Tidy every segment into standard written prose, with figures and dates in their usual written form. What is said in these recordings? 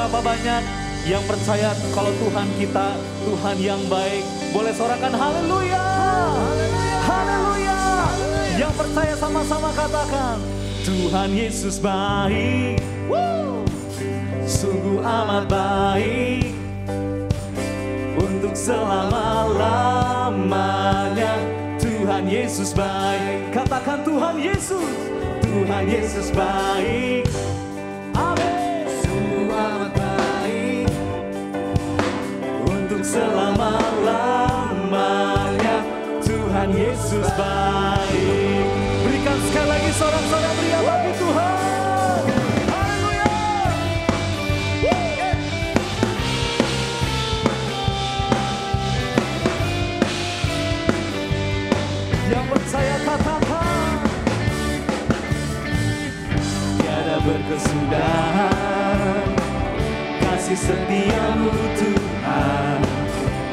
Berapa banyak yang percaya kalau Tuhan kita, Tuhan yang baik? Boleh sorakan haleluya. Haleluya. Yang percaya sama-sama katakan, Tuhan Yesus baik. Sungguh amat baik untuk selama-lamanya. Tuhan Yesus baik. Katakan Tuhan Yesus. Tuhan Yesus baik. Amin. Sungguh amat baik untuk selama-lamanya. Tuhan Yesus baik. Berikan sekali lagi sorak-sorak meriah bagi Tuhan. Saya katakan, tiada berkesudahan kasih setiamu Tuhan,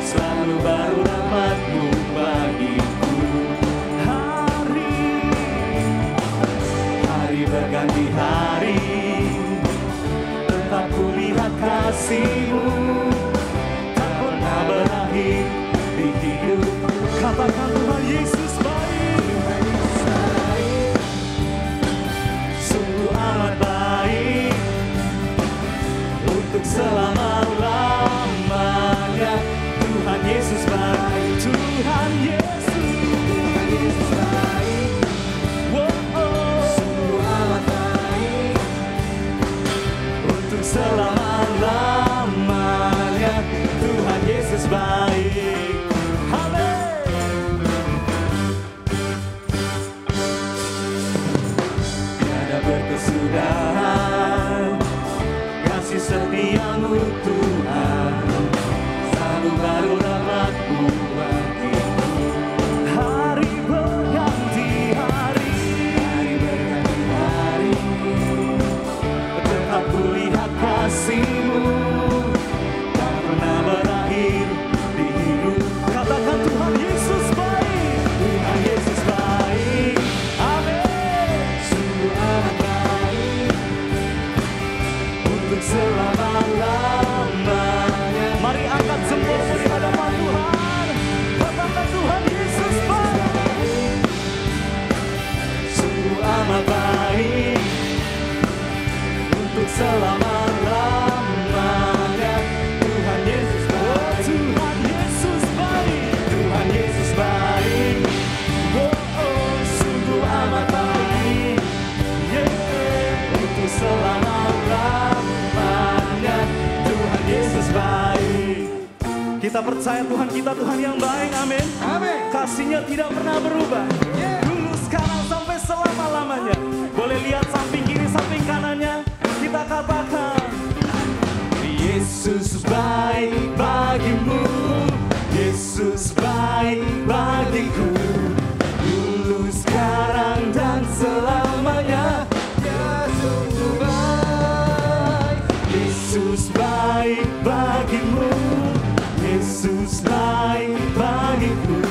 selalu baru rahmat-Mu bagiku. Hari berganti hari, tetap ku lihat kasih-Mu, tak pernah berakhir di hidup. Katakan Tuhan Yesus baik. Amat baik untuk selama-lamanya. Tuhan Yesus baik. Tuhan Yesus baik. Sungguh amat baik untuk selama-lamanya. Tuhan Yesus baik. Berkesudahan kasih setiamu Tuhan, selalu baru rahmat-Mu bagiku. Hari berganti hari, tetap ku lihat kasih-Mu, tak pernah berakhir di hidup. Katakan Tuhan Yesus baik. Tuhan Yesus baik. Selama-lamanya. Mari angkat jempolmu di hadapan Tuhan. Katakan Tuhan Yesus baik. Sungguh amat baik untuk selama-lamanya. Tuhan Yesus baik. Tuhan Yesus baik. Tuhan Yesus baik. Sungguh amat baik. Untuk selama-lamanya. Tuhan Yesus baik. Kita percaya Tuhan kita Tuhan yang baik. Amin. Amin. Kasih-Nya tidak pernah berubah. Dulu, sekarang, sampai selama-lamanya. Boleh lihat samping kiri, samping kanannya. Kita katakan, Yesus baik bagimu, Yesus baik bagiku. Dulu, sekarang, dan selamanya. Yesus baik bagimu, Yesus baik bagiku.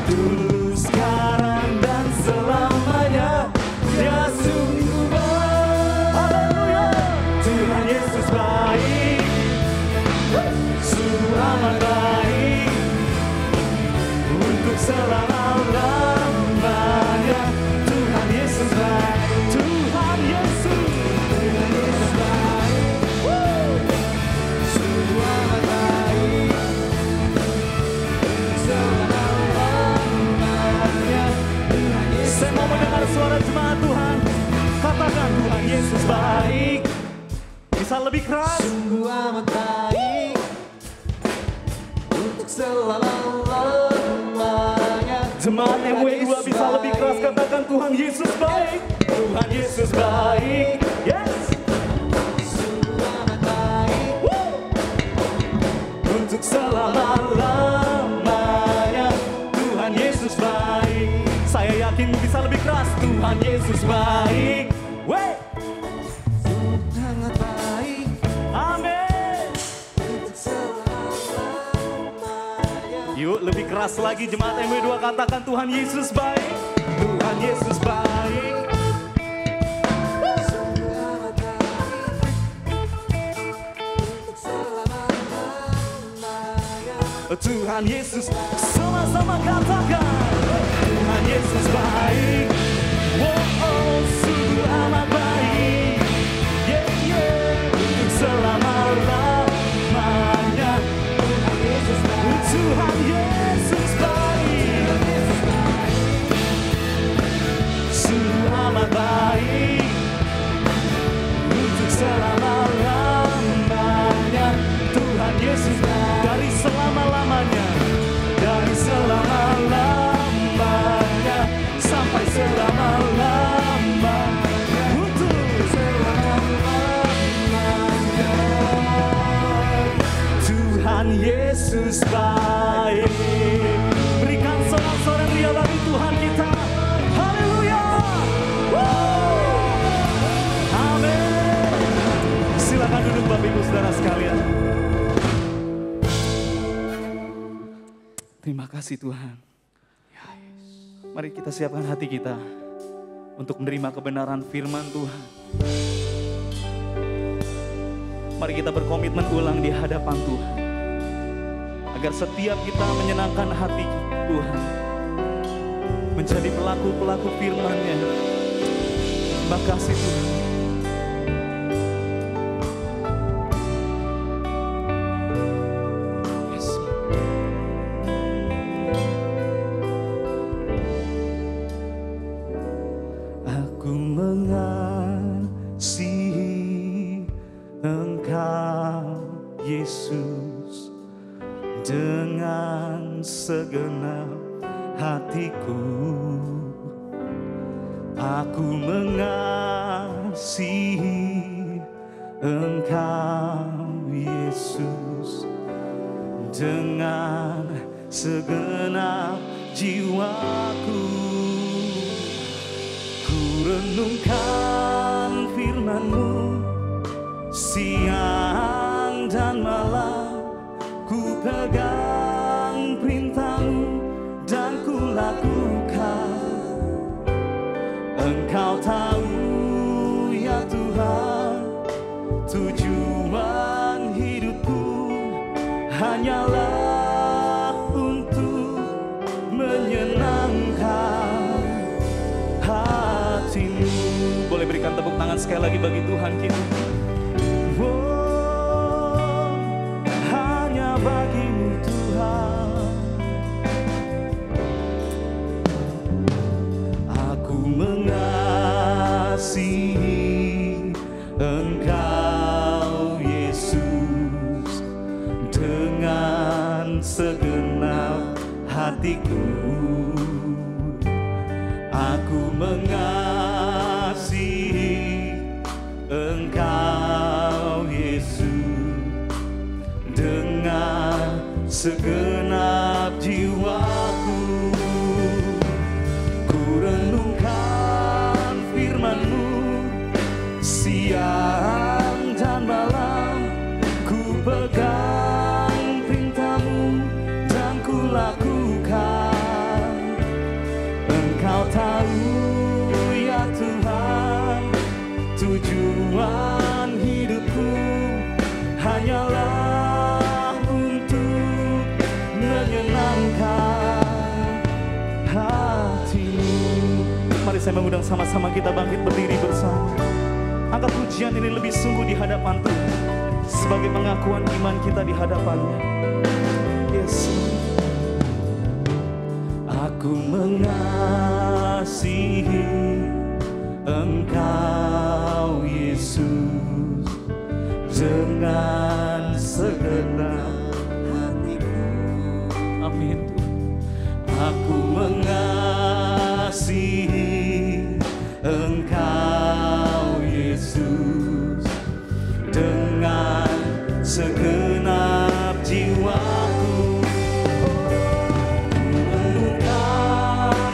Dulu, sekarang, dan selamanya. Dia sungguh baik. Haleluya. Tuhan Yesus baik, sungguh amat baik untuk selama-lamanya. Tuhan Yesus baik. Tuhan Yesus. Tuhan Yesus baik. Sungguh amat baik untuk selama-lamanya. Tuhan Yesus. Saya mau mendengar suara jemaat Tuhan. Katakan Tuhan Yesus baik. Bisa lebih keras. Sungguh amat baik untuk selama-lamanya. Jemaat MW2 bisa lebih keras. Katakan Tuhan Yesus baik. Tuhan Yesus baik. Yes. Sungguh amat baik untuk selama-lamanya. Tuhan Yesus baik. Saya yakin bisa lebih keras. Tuhan Yesus baik. Wey. Sangat baik. Amin. Untuk selama-lamanya. Yuk lebih keras lagi jemaat MW2, katakan Tuhan Yesus baik. Tuhan Yesus baik. Tuhan Yesus, sama-sama katakan, Tuhan Yesus baik. Oh, sungguh amat baik. Yeah, yeah. Untuk selama-lamanya. Tuhan Yesus baik. Tuhan Yesus baik. Sungguh amat baik. Untuk selama-lamanya. Tuhan Yesus dari selama-lamanya, dari selama-lamanya sampai selama-lamanya, untuk selama-lamanya. Tuhan Yesus baik. Berikan sorak-sorai ria bagi Tuhan kita. Haleluya. Amin. Silakan duduk Bapak Ibu Saudara sekalian. Terima kasih Tuhan. Mari kita siapkan hati kita untuk menerima kebenaran firman Tuhan. Mari kita berkomitmen ulang di hadapan Tuhan, agar setiap kita menyenangkan hati Tuhan, menjadi pelaku-pelaku firman-Nya. Terima kasih Tuhan. Yesus, dengan segenap hatiku, aku mengasihi Engkau Yesus, dengan segenap jiwaku. Ku renungkan firman-Mu siang dan malam, ku pegang perintah-Mu dan ku lakukan. Engkau tahu ya Tuhan, tujuan hidupku hanyalah untuk menyenangkan hati-Mu. Boleh berikan tepuk tangan sekali lagi bagi Tuhan kita. Oh, hanya bagi-Mu Tuhan, aku mengasihi Engkau Yesus, dengan segenap hatiku. Aku mengasihi Engkau Yesus, dengan segenap jiwaku. Ku renungkan firman-Mu siang dan malam, ku pegang perintah-Mu dan ku lakukan. Engkau tahu ya Tuhan, tujuan hidupku hanyalah untuk menyenangkan hati-Mu. Mari saya mengundang sama-sama kita bangkit berdiri bersama. Angkat pujian ini lebih sungguh di hadapan Tuhan, sebagai pengakuan iman kita di hadapan-Nya. Yesus, aku mengasihi Engkau Yesus, dengan segenap hatiku. Amin. Aku mengasihi Engkau Yesus, dengan segenap jiwaku. Ku renungkan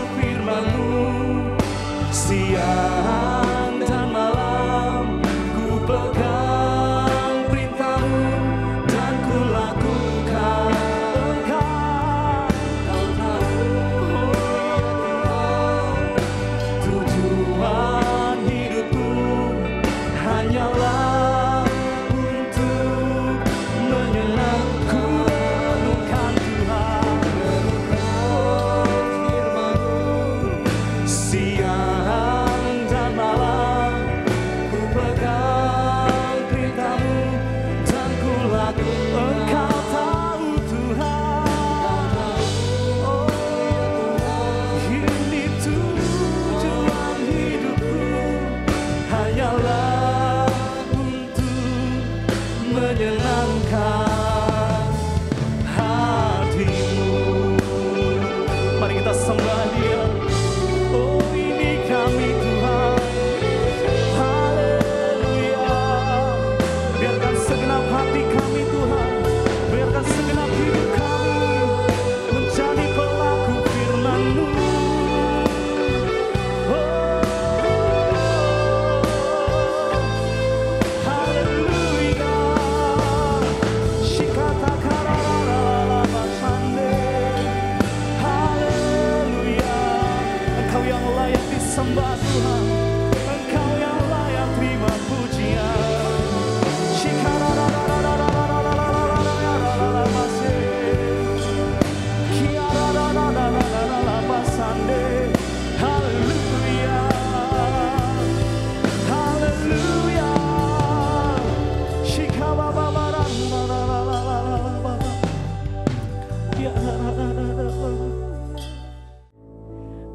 sembah Tuhan, Engkau yang layak terima pujian.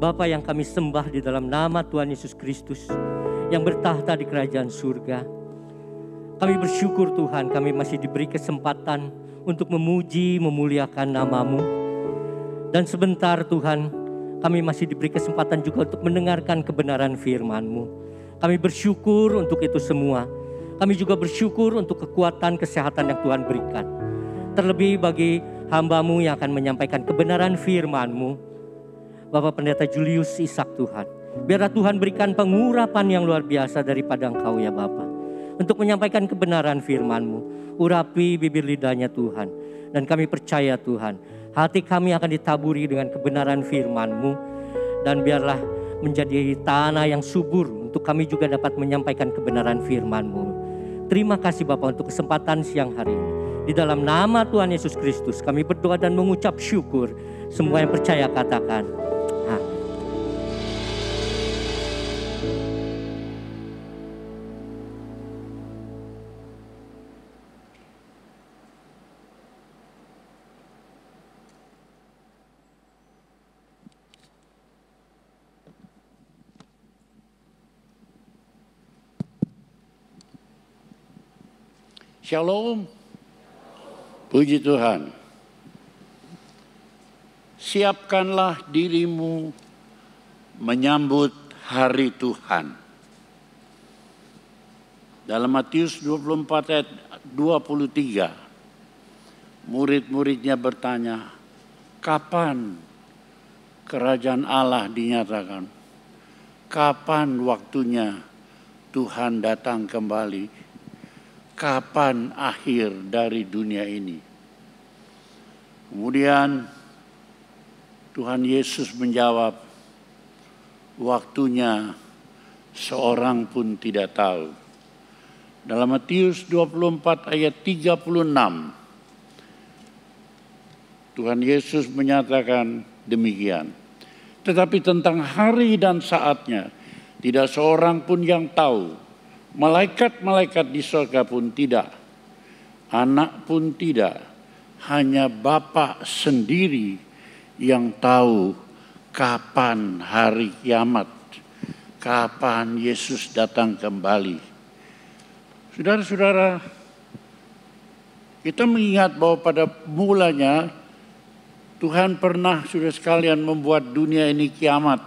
Bapa yang kami sembah di dalam nama Tuhan Yesus Kristus yang bertahta di kerajaan surga. Kami bersyukur Tuhan, kami masih diberi kesempatan untuk memuji, memuliakan nama-Mu. Dan sebentar Tuhan, kami masih diberi kesempatan juga untuk mendengarkan kebenaran firman-Mu. Kami bersyukur untuk itu semua. Kami juga bersyukur untuk kekuatan kesehatan yang Tuhan berikan. Terlebih bagi hamba-Mu yang akan menyampaikan kebenaran firman-Mu, Bapak Pendeta Julius Ishak Tuhan. Biarlah Tuhan berikan pengurapan yang luar biasa daripada Engkau ya Bapa, untuk menyampaikan kebenaran firman-Mu. Urapi bibir lidahnya Tuhan. Dan kami percaya Tuhan, hati kami akan ditaburi dengan kebenaran firman-Mu. Dan biarlah menjadi tanah yang subur untuk kami juga dapat menyampaikan kebenaran firman-Mu. Terima kasih Bapa untuk kesempatan siang hari ini. Di dalam nama Tuhan Yesus Kristus kami berdoa dan mengucap syukur. Semua yang percaya katakan amin. Shalom, puji Tuhan. Siapkanlah dirimu menyambut hari Tuhan. Dalam Matius 24 ayat 23, murid-muridnya bertanya, kapan kerajaan Allah dinyatakan? Kapan waktunya Tuhan datang kembali? Kapan akhir dari dunia ini? Kemudian Tuhan Yesus menjawab, waktunya seorang pun tidak tahu. Dalam Matius 24 ayat 36, Tuhan Yesus menyatakan demikian. Tetapi tentang hari dan saatnya, tidak seorang pun yang tahu. Malaikat-malaikat di surga pun tidak, anak pun tidak, hanya Bapa sendiri yang tahu kapan hari kiamat, kapan Yesus datang kembali. Saudara-saudara, kita mengingat bahwa pada mulanya Tuhan pernah sudah sekalian membuat dunia ini kiamat.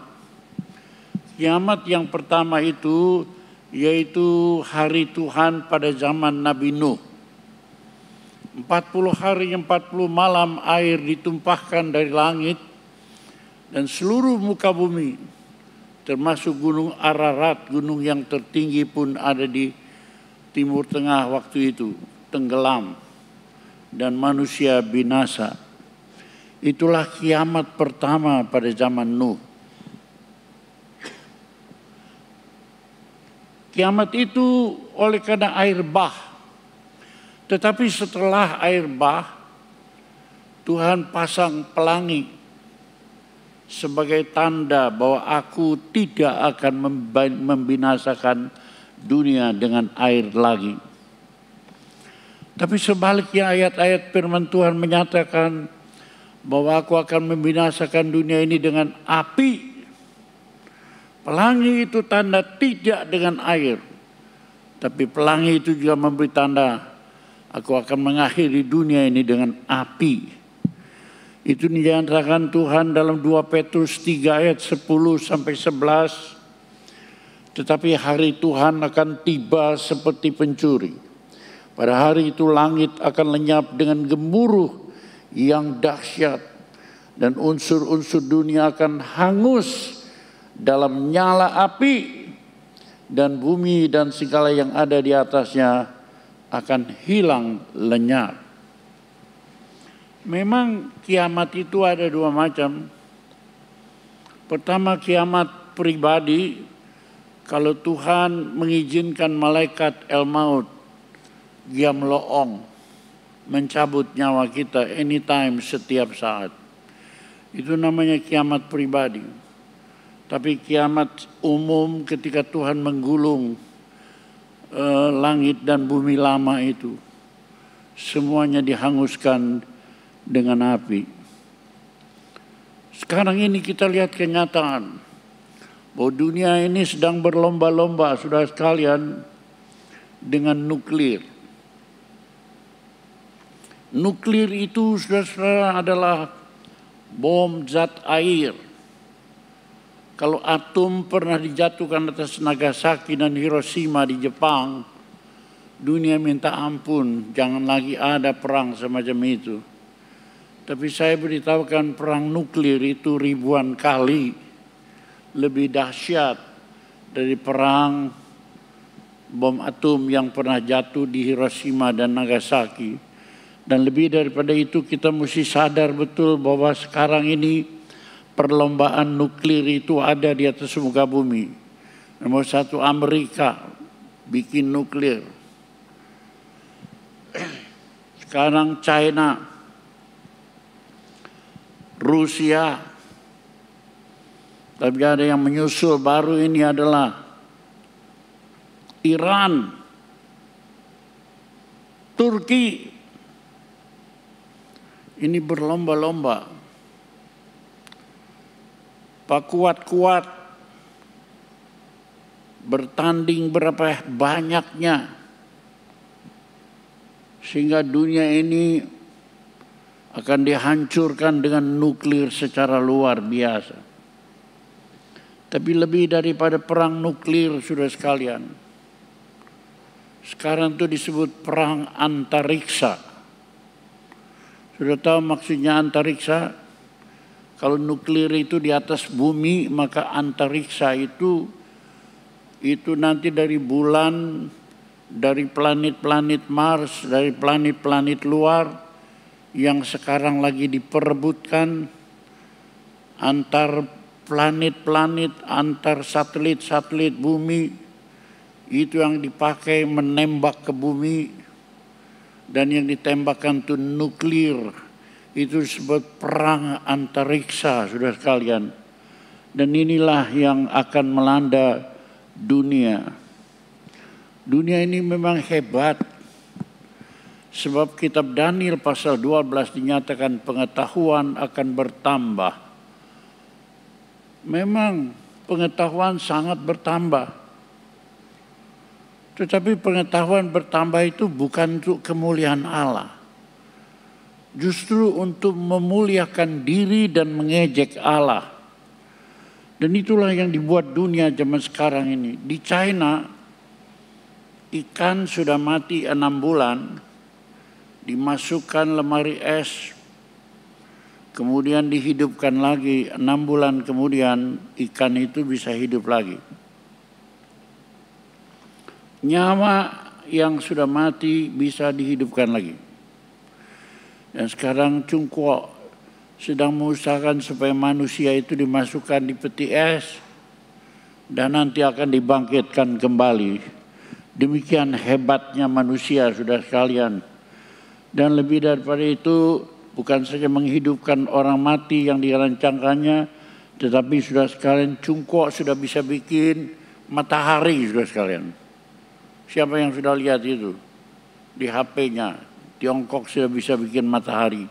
Kiamat yang pertama itu yaitu hari Tuhan pada zaman Nabi Nuh. 40 hari 40 malam air ditumpahkan dari langit dan seluruh muka bumi, termasuk gunung Ararat, gunung yang tertinggi pun ada di Timur Tengah waktu itu, tenggelam dan manusia binasa. Itulah kiamat pertama pada zaman Nuh. Kiamat itu oleh karena air bah. Tetapi setelah air bah, Tuhan pasang pelangi sebagai tanda bahwa aku tidak akan membinasakan dunia dengan air lagi. Tapi sebaliknya ayat-ayat firman Tuhan menyatakan bahwa aku akan membinasakan dunia ini dengan api. Pelangi itu tanda tidak dengan air. Tapi pelangi itu juga memberi tanda, aku akan mengakhiri dunia ini dengan api. Itu dinyatakan Tuhan dalam 2 Petrus 3 ayat 10 sampai 11. Tetapi hari Tuhan akan tiba seperti pencuri. Pada hari itu langit akan lenyap dengan gemuruh yang dahsyat. Dan unsur-unsur dunia akan hangus dalam nyala api, dan bumi dan segala yang ada di atasnya akan hilang lenyap. Memang kiamat itu ada dua macam. Pertama, kiamat pribadi, kalau Tuhan mengizinkan malaikat El Maut, Giam Loong, mencabut nyawa kita anytime, setiap saat. Itu namanya kiamat pribadi. Tapi kiamat umum ketika Tuhan menggulung langit dan bumi lama itu, semuanya dihanguskan dengan api. Sekarang ini kita lihat kenyataan bahwa dunia ini sedang berlomba-lomba, saudara sekalian, dengan nuklir. Nuklir itu, saudara-saudara, adalah bom zat air. Kalau atom pernah dijatuhkan atas Nagasaki dan Hiroshima di Jepang, dunia minta ampun, jangan lagi ada perang semacam itu. Tapi saya beritahukan perang nuklir itu ribuan kali lebih dahsyat dari perang bom atom yang pernah jatuh di Hiroshima dan Nagasaki. Dan lebih daripada itu, kita mesti sadar betul bahwa sekarang ini perlombaan nuklir itu ada di atas muka bumi. Nomor satu Amerika bikin nuklir. Sekarang China, Rusia, tapi ada yang menyusul baru ini adalah Iran, Turki. Ini berlomba-lomba. Pak kuat-kuat bertanding berapa banyaknya, sehingga dunia ini akan dihancurkan dengan nuklir secara luar biasa. Tapi lebih daripada perang nuklir, saudara sekalian, sekarang itu disebut perang antariksa. Sudah tahu maksudnya antariksa? Kalau nuklir itu di atas bumi, maka antariksa itu nanti dari bulan, dari planet-planet Mars, dari planet-planet luar yang sekarang lagi diperebutkan antar planet-planet, antar satelit-satelit bumi, itu yang dipakai menembak ke bumi, dan yang ditembakkan itu nuklir. Itu disebut perang antariksa, saudara sekalian. Dan inilah yang akan melanda dunia. Dunia ini memang hebat. Sebab kitab Daniel pasal 12 dinyatakan pengetahuan akan bertambah. Memang pengetahuan sangat bertambah. Tetapi pengetahuan bertambah itu bukan untuk kemuliaan Allah. Justru untuk memuliakan diri dan mengejek Allah. Dan itulah yang dibuat dunia zaman sekarang ini. Di China, ikan sudah mati 6 bulan, dimasukkan lemari es, kemudian dihidupkan lagi 6 bulan kemudian ikan itu bisa hidup lagi. Nyawa yang sudah mati bisa dihidupkan lagi. Dan sekarang Tiongkok sedang mengusahakan supaya manusia itu dimasukkan di peti es dan nanti akan dibangkitkan kembali. Demikian hebatnya manusia, saudara sekalian. Dan lebih daripada itu, bukan saja menghidupkan orang mati yang dirancangkannya, tetapi saudara sekalian, Tiongkok sudah bisa bikin matahari, saudara sekalian. Siapa yang sudah lihat itu di HP-nya? Tiongkok sudah bisa bikin matahari.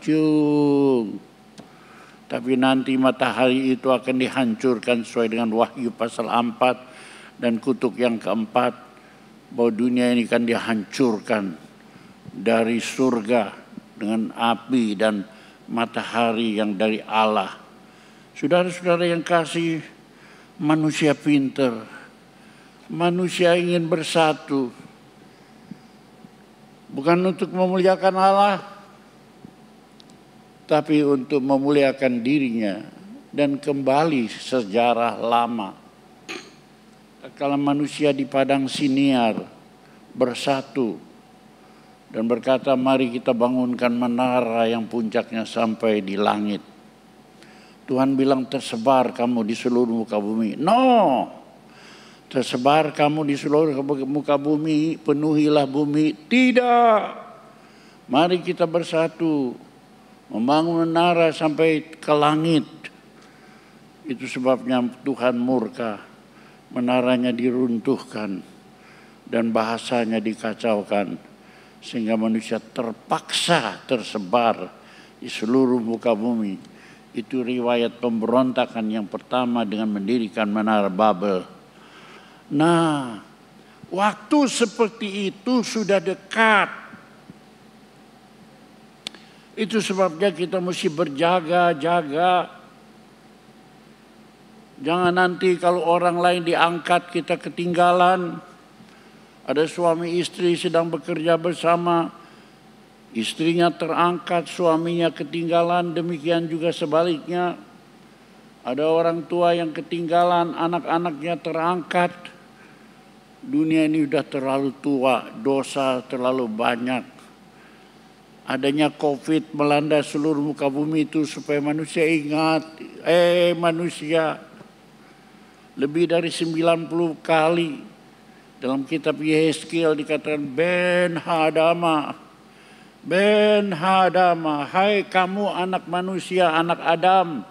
Tapi nanti matahari itu akan dihancurkan sesuai dengan Wahyu pasal 4 dan kutuk yang keempat, bahwa dunia ini akan dihancurkan dari surga dengan api dan matahari yang dari Allah. Saudara-saudara yang kasih, manusia pintar, manusia ingin bersatu. Bukan untuk memuliakan Allah, tapi untuk memuliakan dirinya dan kembali sejarah lama. Kalau manusia di padang Siniar bersatu dan berkata, mari kita bangunkan menara yang puncaknya sampai di langit. Tuhan bilang tersebar kamu di seluruh muka bumi. No, tersebar kamu di seluruh muka bumi, penuhilah bumi. Tidak. Mari kita bersatu, membangun menara sampai ke langit. Itu sebabnya Tuhan murka, menaranya diruntuhkan dan bahasanya dikacaukan, sehingga manusia terpaksa tersebar di seluruh muka bumi. Itu riwayat pemberontakan yang pertama dengan mendirikan Menara Babel. Nah, waktu seperti itu sudah dekat. Itu sebabnya kita mesti berjaga-jaga. Jangan nanti kalau orang lain diangkat kita ketinggalan. Ada suami istri sedang bekerja bersama, istrinya terangkat, suaminya ketinggalan, demikian juga sebaliknya. Ada orang tua yang ketinggalan, anak-anaknya terangkat. Dunia ini sudah terlalu tua, dosa terlalu banyak. Adanya COVID melanda seluruh muka bumi itu supaya manusia ingat, manusia, lebih dari 90 kali dalam kitab Yehezkiel dikatakan Ben Hadama, hai kamu anak manusia, anak Adam.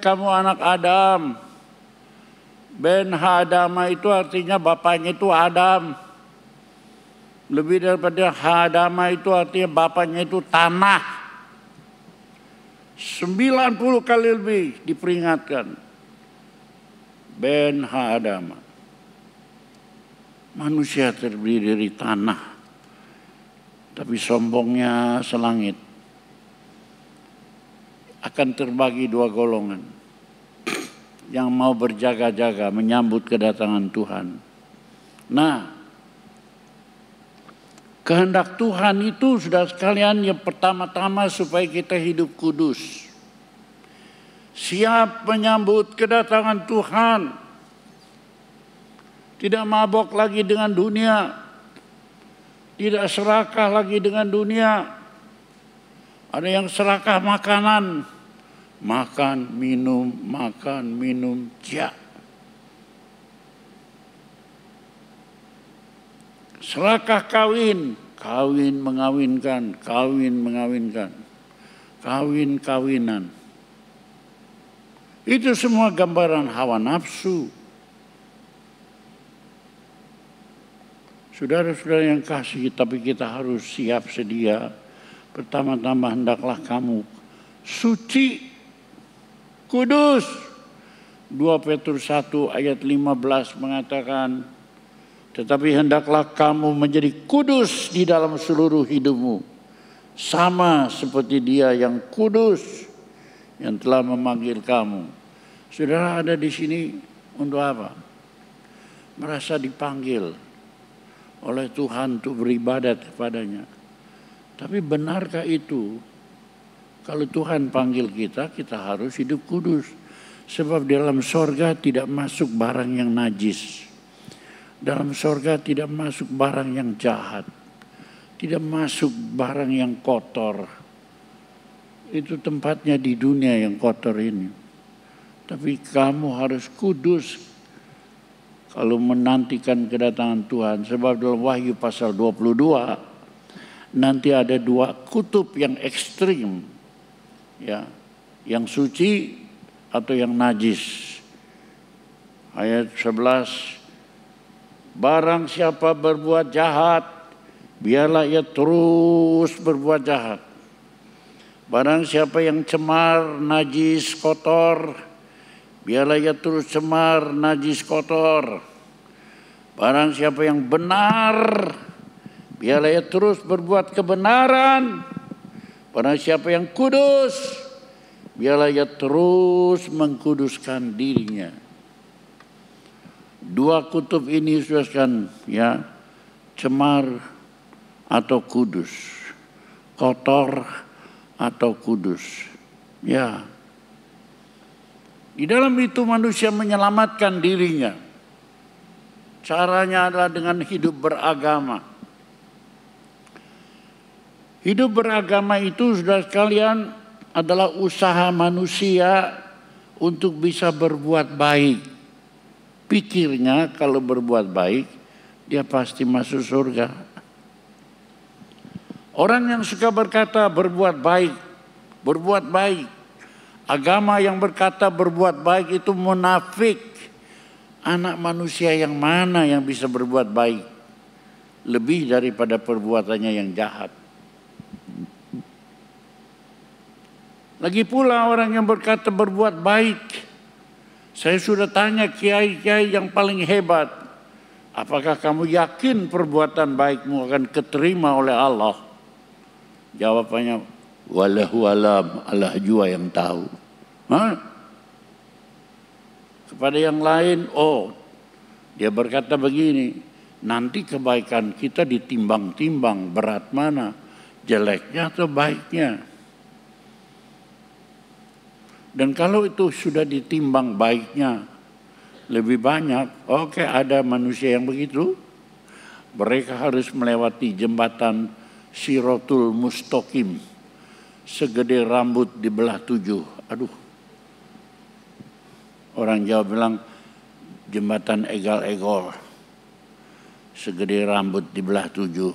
Kamu anak Adam. Ben Hadama itu artinya bapaknya itu Adam. Lebih daripada Hadama itu artinya bapaknya itu tanah. 90 kali lebih diperingatkan. Ben Hadama. Manusia terdiri dari tanah. Tapi sombongnya selangit. Akan terbagi dua golongan. Yang mau berjaga-jaga menyambut kedatangan Tuhan. Nah, kehendak Tuhan itu sudah sekalian yang pertama-tama supaya kita hidup kudus. Siap menyambut kedatangan Tuhan. Tidak mabok lagi dengan dunia. Tidak serakah lagi dengan dunia. Ada yang serakah makanan. Makan, minum, ja. Serakah kawin. Kawin mengawinkan. Kawin-kawinan. Itu semua gambaran hawa nafsu. Saudara-saudara yang kasih, tapi kita harus siap sedia. Pertama-tama hendaklah kamu suci, kudus. 2 Petrus 1 ayat 15 mengatakan, tetapi hendaklah kamu menjadi kudus di dalam seluruh hidupmu. Sama seperti Dia yang kudus, yang telah memanggil kamu. Saudara ada di sini untuk apa? Merasa dipanggil oleh Tuhan untuk beribadat kepadanya. Tapi benarkah itu? Kalau Tuhan panggil kita, kita harus hidup kudus. Sebab di dalam sorga tidak masuk barang yang najis. Dalam sorga tidak masuk barang yang jahat. Tidak masuk barang yang kotor. Itu tempatnya di dunia yang kotor ini. Tapi kamu harus kudus kalau menantikan kedatangan Tuhan. Sebab dalam Wahyu pasal 22 nanti ada dua kutub yang ekstrim, ya, yang suci atau yang najis. Ayat 11, barang siapa berbuat jahat, biarlah ia terus berbuat jahat. Barang siapa yang cemar, najis, kotor, biarlah ia terus cemar, najis, kotor. Barang siapa yang benar, biarlah ia terus berbuat kebenaran. Barang siapa yang kudus, biarlah ia terus mengkuduskan dirinya. Dua kutub ini sudah ya, cemar atau kudus, kotor atau kudus. Ya. Di dalam itu manusia menyelamatkan dirinya. Caranya adalah dengan hidup beragama. Hidup beragama itu sudah sekalian adalah usaha manusia untuk bisa berbuat baik. Pikirnya kalau berbuat baik, dia pasti masuk surga. Orang yang suka berkata berbuat baik, berbuat baik. Agama yang berkata berbuat baik itu munafik. Anak manusia yang mana yang bisa berbuat baik? Lebih daripada perbuatannya yang jahat. Lagi pula orang yang berkata berbuat baik. Saya sudah tanya kiai-kiai yang paling hebat. Apakah kamu yakin perbuatan baikmu akan keterima oleh Allah? Jawabannya, wallahu alam, Allah jua yang tahu. Kepada yang lain, dia berkata begini, nanti kebaikan kita ditimbang-timbang berat mana, jeleknya atau baiknya. Dan kalau itu sudah ditimbang baiknya lebih banyak, ada manusia yang begitu. Mereka harus melewati jembatan Siratul Mustaqim, segede rambut dibelah 7. Aduh, orang Jawa bilang jembatan egal-egol, segede rambut dibelah 7.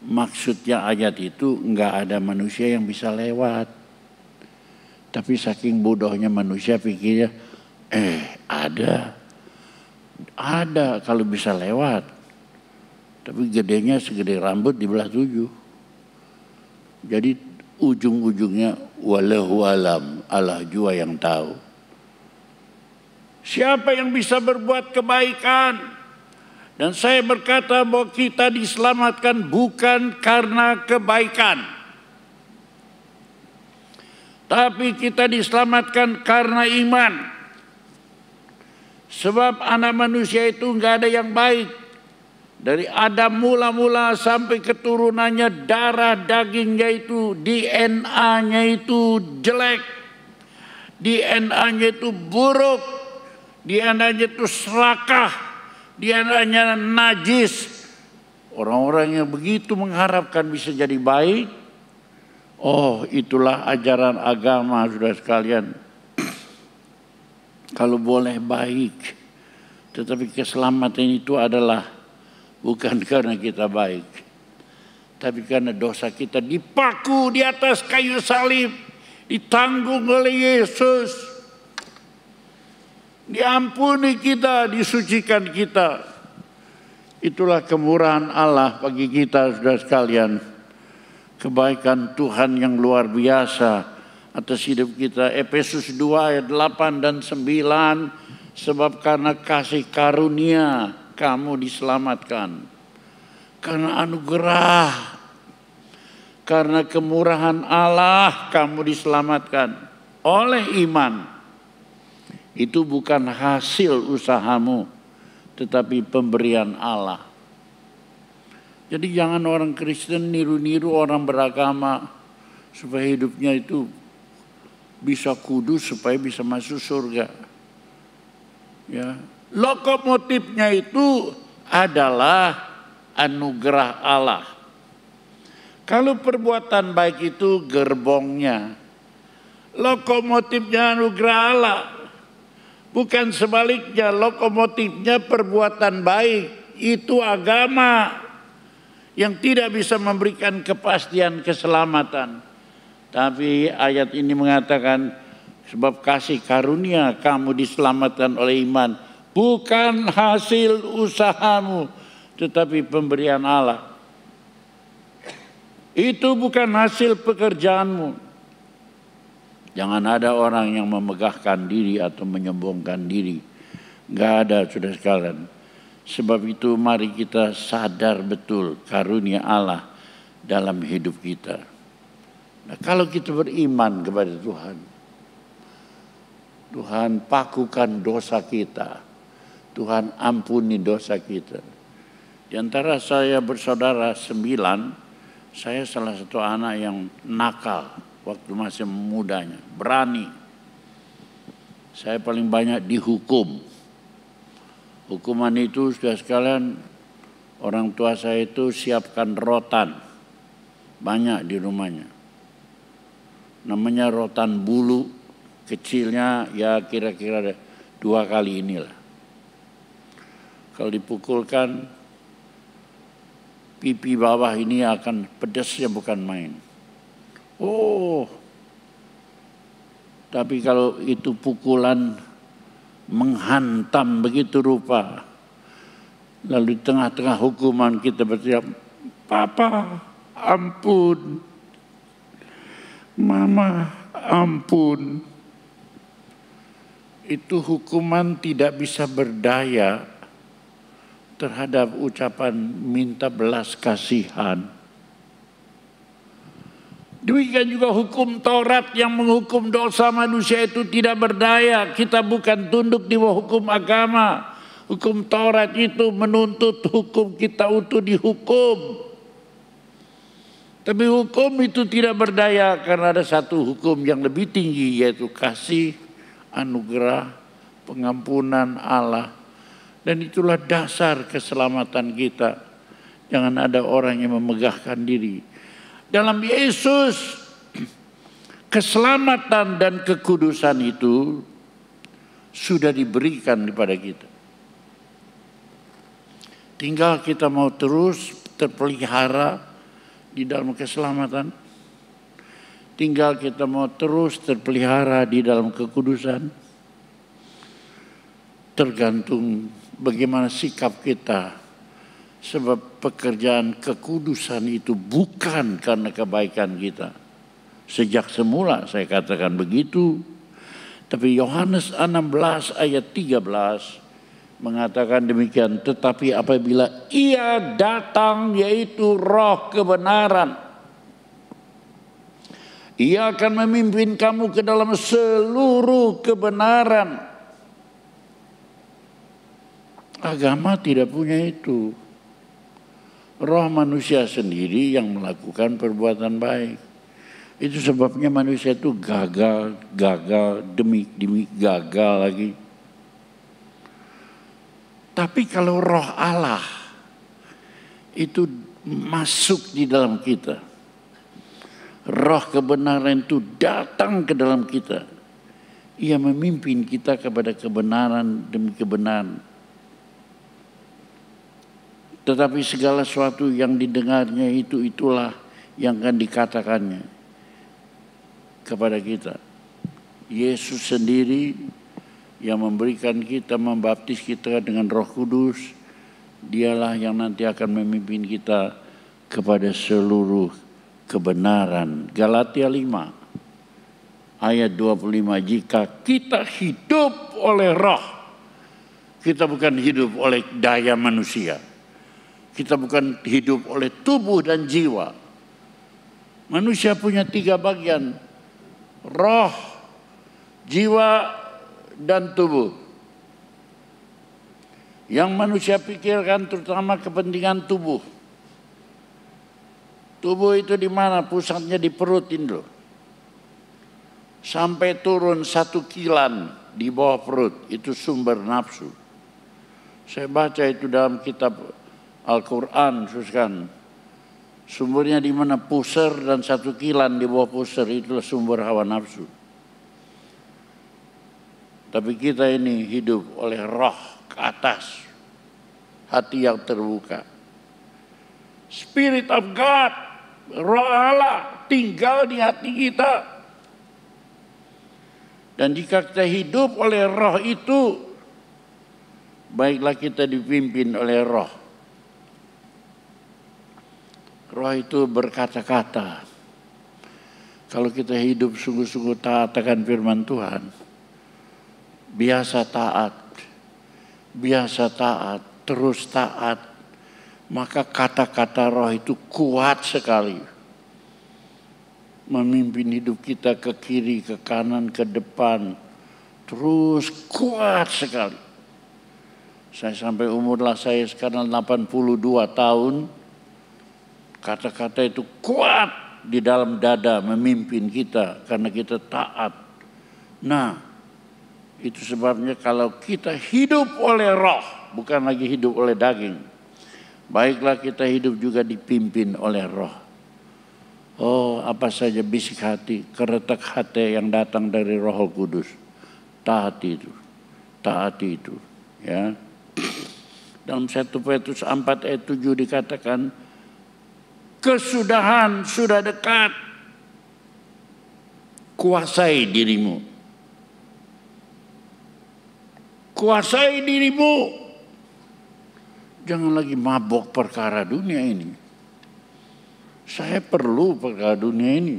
Maksudnya ayat itu enggak ada manusia yang bisa lewat. Tapi saking bodohnya manusia pikirnya, ada kalau bisa lewat. Tapi gedenya segede rambut dibelah 7. Jadi ujung-ujungnya wallahu alam, Allah jua yang tahu. Siapa yang bisa berbuat kebaikan? Dan saya berkata bahwa kita diselamatkan bukan karena kebaikan. Tapi kita diselamatkan karena iman. Sebab anak manusia itu enggak ada yang baik. Dari Adam mula-mula sampai keturunannya, darah dagingnya itu, DNA-nya itu jelek. DNA-nya itu buruk. DNA-nya itu serakah. DNA-nya najis. Orang-orang yang begitu mengharapkan bisa jadi baik. Itulah ajaran agama, saudara sekalian. Kalau boleh baik, tetapi keselamatan itu adalah bukan karena kita baik, tapi karena dosa kita dipaku di atas kayu salib, ditanggung oleh Yesus, diampuni kita, disucikan kita. Itulah kemurahan Allah bagi kita, saudara sekalian. Kebaikan Tuhan yang luar biasa atas hidup kita. Efesus 2 ayat 8 dan 9. Sebab karena kasih karunia kamu diselamatkan. Karena anugerah. Karena kemurahan Allah kamu diselamatkan. Oleh iman. Itu bukan hasil usahamu, tetapi pemberian Allah. Jadi jangan orang Kristen niru-niru orang beragama supaya hidupnya itu bisa kudus, supaya bisa masuk surga. Ya, lokomotifnya itu adalah anugerah Allah. Kalau perbuatan baik itu gerbongnya, lokomotifnya anugerah Allah. Bukan sebaliknya, lokomotifnya perbuatan baik, itu agama yang tidak bisa memberikan kepastian keselamatan. Tapi ayat ini mengatakan, sebab kasih karunia kamu diselamatkan oleh iman. Bukan hasil usahamu, tetapi pemberian Allah. Itu bukan hasil pekerjaanmu. Jangan ada orang yang memegahkan diri atau menyombongkan diri. Enggak ada, saudara sekalian. Sebab itu mari kita sadar betul karunia Allah dalam hidup kita. Nah, kalau kita beriman kepada Tuhan, Tuhan pakukan dosa kita. Tuhan ampuni dosa kita. Di antara saya bersaudara 9, saya salah satu anak yang nakal waktu masih mudanya, berani. Saya paling banyak dihukum. Hukuman itu sudah sekalian, orang tua saya itu siapkan rotan banyak di rumahnya. namanya rotan bulu, kecilnya ya kira-kira 2 kali inilah. Kalau dipukulkan, pipi bawah ini akan pedasnya bukan main. Oh, tapi kalau itu pukulan menghantam begitu rupa, lalu di tengah-tengah hukuman kita berteriak, "Papa, ampun. Mama, ampun." Itu hukuman tidak bisa berdaya terhadap ucapan minta belas kasihan. Demikian juga hukum Taurat yang menghukum dosa manusia itu tidak berdaya. Kita bukan tunduk di bawah hukum agama. Hukum Taurat itu menuntut hukum kita untuk dihukum. Tapi hukum itu tidak berdaya karena ada satu hukum yang lebih tinggi, yaitu kasih, anugerah, pengampunan Allah. Dan itulah dasar keselamatan kita. Jangan ada orang yang memegahkan diri. Dalam Yesus, keselamatan dan kekudusan itu sudah diberikan kepada kita. Tinggal kita mau terus terpelihara di dalam keselamatan. Tinggal kita mau terus terpelihara di dalam kekudusan. Tergantung bagaimana sikap kita. Sebab pekerjaan kekudusan itu bukan karena kebaikan kita. Sejak semula saya katakan begitu. Tapi Yohanes 16 ayat 13 mengatakan demikian. Tetapi apabila Ia datang, yaitu Roh kebenaran, Ia akan memimpin kamu ke dalam seluruh kebenaran. Agama tidak punya itu. Roh manusia sendiri yang melakukan perbuatan baik. Itu sebabnya manusia itu gagal demi gagal lagi. Tapi kalau Roh Allah itu masuk di dalam kita, Roh kebenaran itu datang ke dalam kita, Ia memimpin kita kepada kebenaran demi kebenaran. Tetapi segala sesuatu yang didengarnya itulah yang akan dikatakannya kepada kita. Yesus sendiri yang memberikan kita, membaptis kita dengan Roh Kudus, Dialah yang nanti akan memimpin kita kepada seluruh kebenaran. Galatia 5 ayat 25, jika kita hidup oleh Roh, kita bukan hidup oleh daya manusia. Kita bukan hidup oleh tubuh dan jiwa. Manusia punya 3 bagian. Roh, jiwa, dan tubuh. Yang manusia pikirkan terutama kepentingan tubuh. Tubuh itu di mana? Pusatnya di perut itu. Sampai turun 1 kilan di bawah perut. Itu sumber nafsu. Saya baca itu dalam kitab Al-Quran, suskan. Sumbernya di mana? Pusar dan 1 kilan di bawah pusar, itulah sumber hawa nafsu. Tapi kita ini hidup oleh Roh ke atas, hati yang terbuka. Spirit of God, Roh Allah tinggal di hati kita. Dan jika kita hidup oleh Roh itu, baiklah kita dipimpin oleh Roh. Roh itu berkata-kata. Kalau kita hidup sungguh-sungguh taat akan firman Tuhan, biasa taat, terus taat, maka kata-kata Roh itu kuat sekali. Memimpin hidup kita ke kiri, ke kanan, ke depan, terus kuat sekali. Saya sampai umurlah saya sekarang 82 tahun, kata-kata itu kuat di dalam dada memimpin kita karena kita taat. Nah, itu sebabnya kalau kita hidup oleh Roh, bukan lagi hidup oleh daging, baiklah kita hidup juga dipimpin oleh Roh. Oh, apa saja bisik hati, keretak hati yang datang dari Roh Kudus. Taati itu. Taati itu. Ya. Dalam 1 Petrus 4 ayat 7 dikatakan, kesudahan sudah dekat. Kuasai dirimu. Kuasai dirimu. Jangan lagi mabok perkara dunia ini. Saya perlu perkara dunia ini.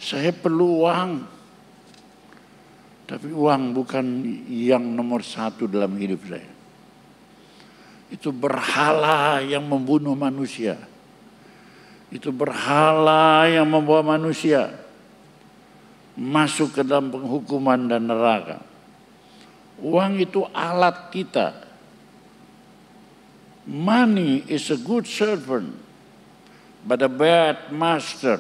Saya perlu uang. Tapi uang bukan yang nomor 1 dalam hidup saya. Itu berhala yang membunuh manusia. Itu berhala yang membawa manusia masuk ke dalam penghukuman dan neraka. Uang itu alat kita. Money is a good servant, but a bad master.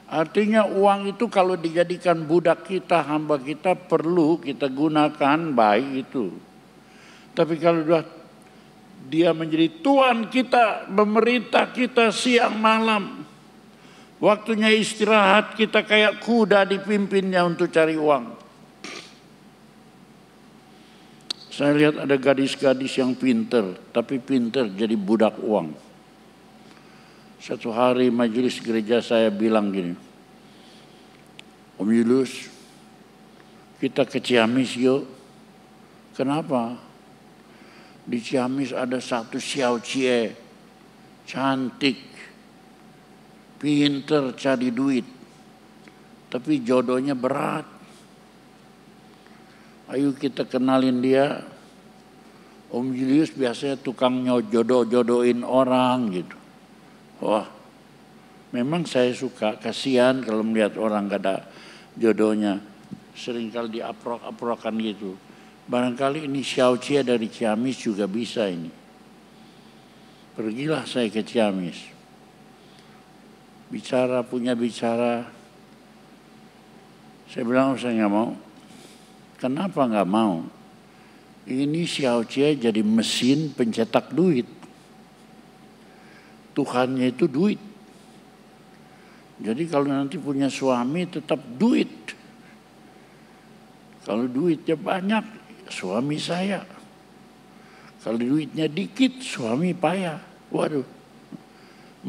Artinya uang itu kalau dijadikan budak kita, hamba kita, perlu kita gunakan baik itu. Tapi kalau dia menjadi Tuhan kita, memerintah kita siang malam, waktunya istirahat kita kayak kuda dipimpinnya untuk cari uang. Saya lihat ada gadis-gadis yang pinter, tapi pinter jadi budak uang. Satu hari majelis gereja saya bilang gini, Om Yulus, kita ke Ciamis yuk. Kenapa? Di Ciamis ada satu Xiao Cie, cantik, pinter cari duit, tapi jodohnya berat. Ayo kita kenalin dia. Om Julius biasanya tukang jodoh-jodohin orang gitu. Wah, memang saya suka, kasihan kalau melihat orang gak ada jodohnya. Seringkali diaprok-aprokan gitu. Barangkali ini Xiao Cie dari Ciamis juga bisa ini. Pergilah saya ke Ciamis. Punya bicara. Saya bilang saya nggak mau. Kenapa nggak mau? Ini Xiao Cie jadi mesin pencetak duit. Tuhannya itu duit. Jadi kalau nanti punya suami tetap duit. Kalau duitnya banyak, suami saya. Kalau duitnya dikit, suami payah. Waduh,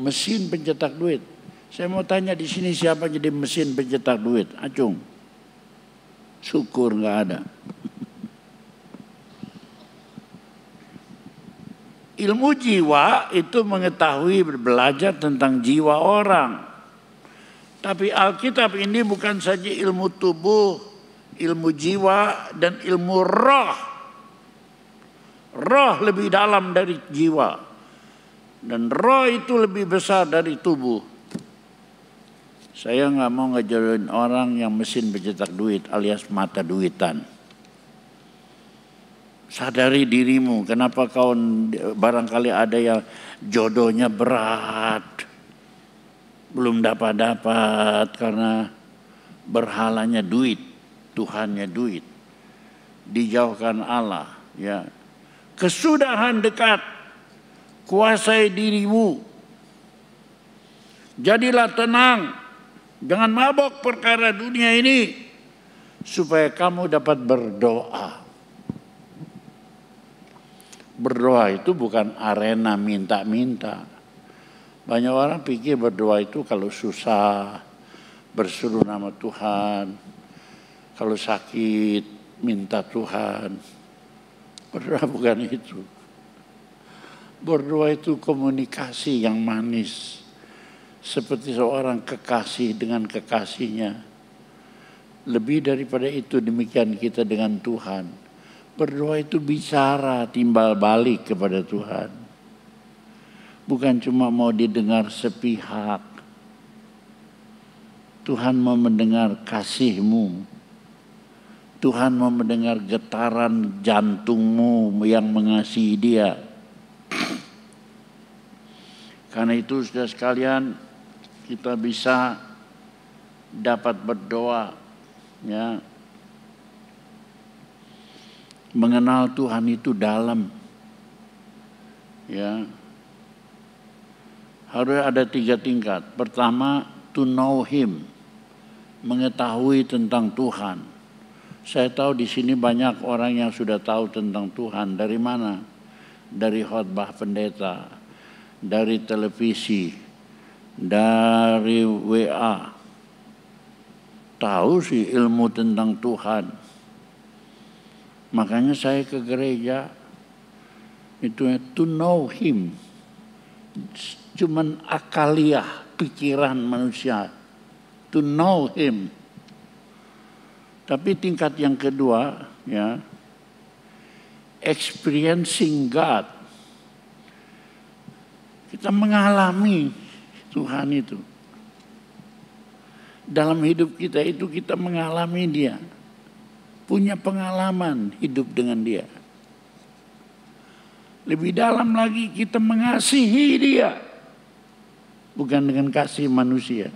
mesin pencetak duit. Saya mau tanya di sini siapa jadi mesin pencetak duit? Acung. Syukur nggak ada. Ilmu jiwa itu mengetahui belajar tentang jiwa orang. Tapi Alkitab ini bukan saja ilmu tubuh, ilmu jiwa dan ilmu roh. Roh lebih dalam dari jiwa. Dan roh itu lebih besar dari tubuh. Saya nggak mau ngejodohin orang yang mesin pencetak duit alias mata duitan. Sadari dirimu, kenapa kau barangkali ada yang jodohnya berat, belum dapat karena berhalanya duit, Tuhannya duit, dijauhkan Allah. Ya, kesudahan dekat, kuasai dirimu, jadilah tenang. Jangan mabok perkara dunia ini supaya kamu dapat berdoa. Berdoa itu bukan arena minta-minta. Banyak orang pikir berdoa itu kalau susah berseru nama Tuhan, kalau sakit minta Tuhan. Berdoa bukan itu. Berdoa itu komunikasi yang manis. Seperti seorang kekasih dengan kekasihnya. Lebih daripada itu demikian kita dengan Tuhan. Berdoa itu bicara timbal balik kepada Tuhan. Bukan cuma mau didengar sepihak. Tuhan mau mendengar kasih-Mu. Tuhan mau mendengar getaran jantungmu yang mengasihi Dia. Karena itu saudara sekalian, kita bisa dapat berdoa, ya, mengenal Tuhan itu dalam, ya. harus ada 3 tingkat. Pertama, to know Him, mengetahui tentang Tuhan. Saya tahu di sini banyak orang yang sudah tahu tentang Tuhan. Dari mana? Dari khotbah pendeta, dari televisi, dari WA. Tahu sih ilmu tentang Tuhan. Makanya saya ke gereja, itu to know Him. Cuman akaliah pikiran manusia, to know Him. Tapi tingkat yang kedua, ya, experiencing God. Kita mengalami Tuhan itu. Dalam hidup kita itu kita mengalami Dia. Punya pengalaman hidup dengan Dia. Lebih dalam lagi kita mengasihi Dia. Bukan dengan kasih manusia.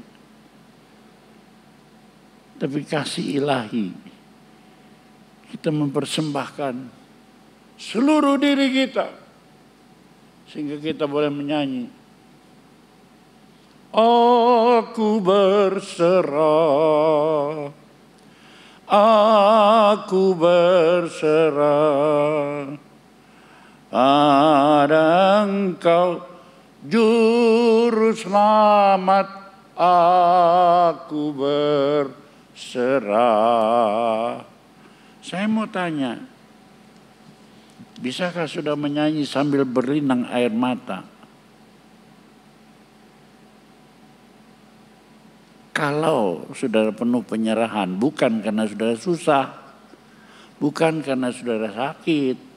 Tapi kasih ilahi. Kita mempersembahkan seluruh diri kita. Sehingga kita boleh menyanyi. Aku berserah. Aku berserah. Pada Engkau Juru Selamat, aku berserah. Saya mau tanya, bisakah sudah menyanyi sambil berinang air mata? Kalau saudara penuh penyerahan, bukan karena saudara susah, bukan karena saudara sakit.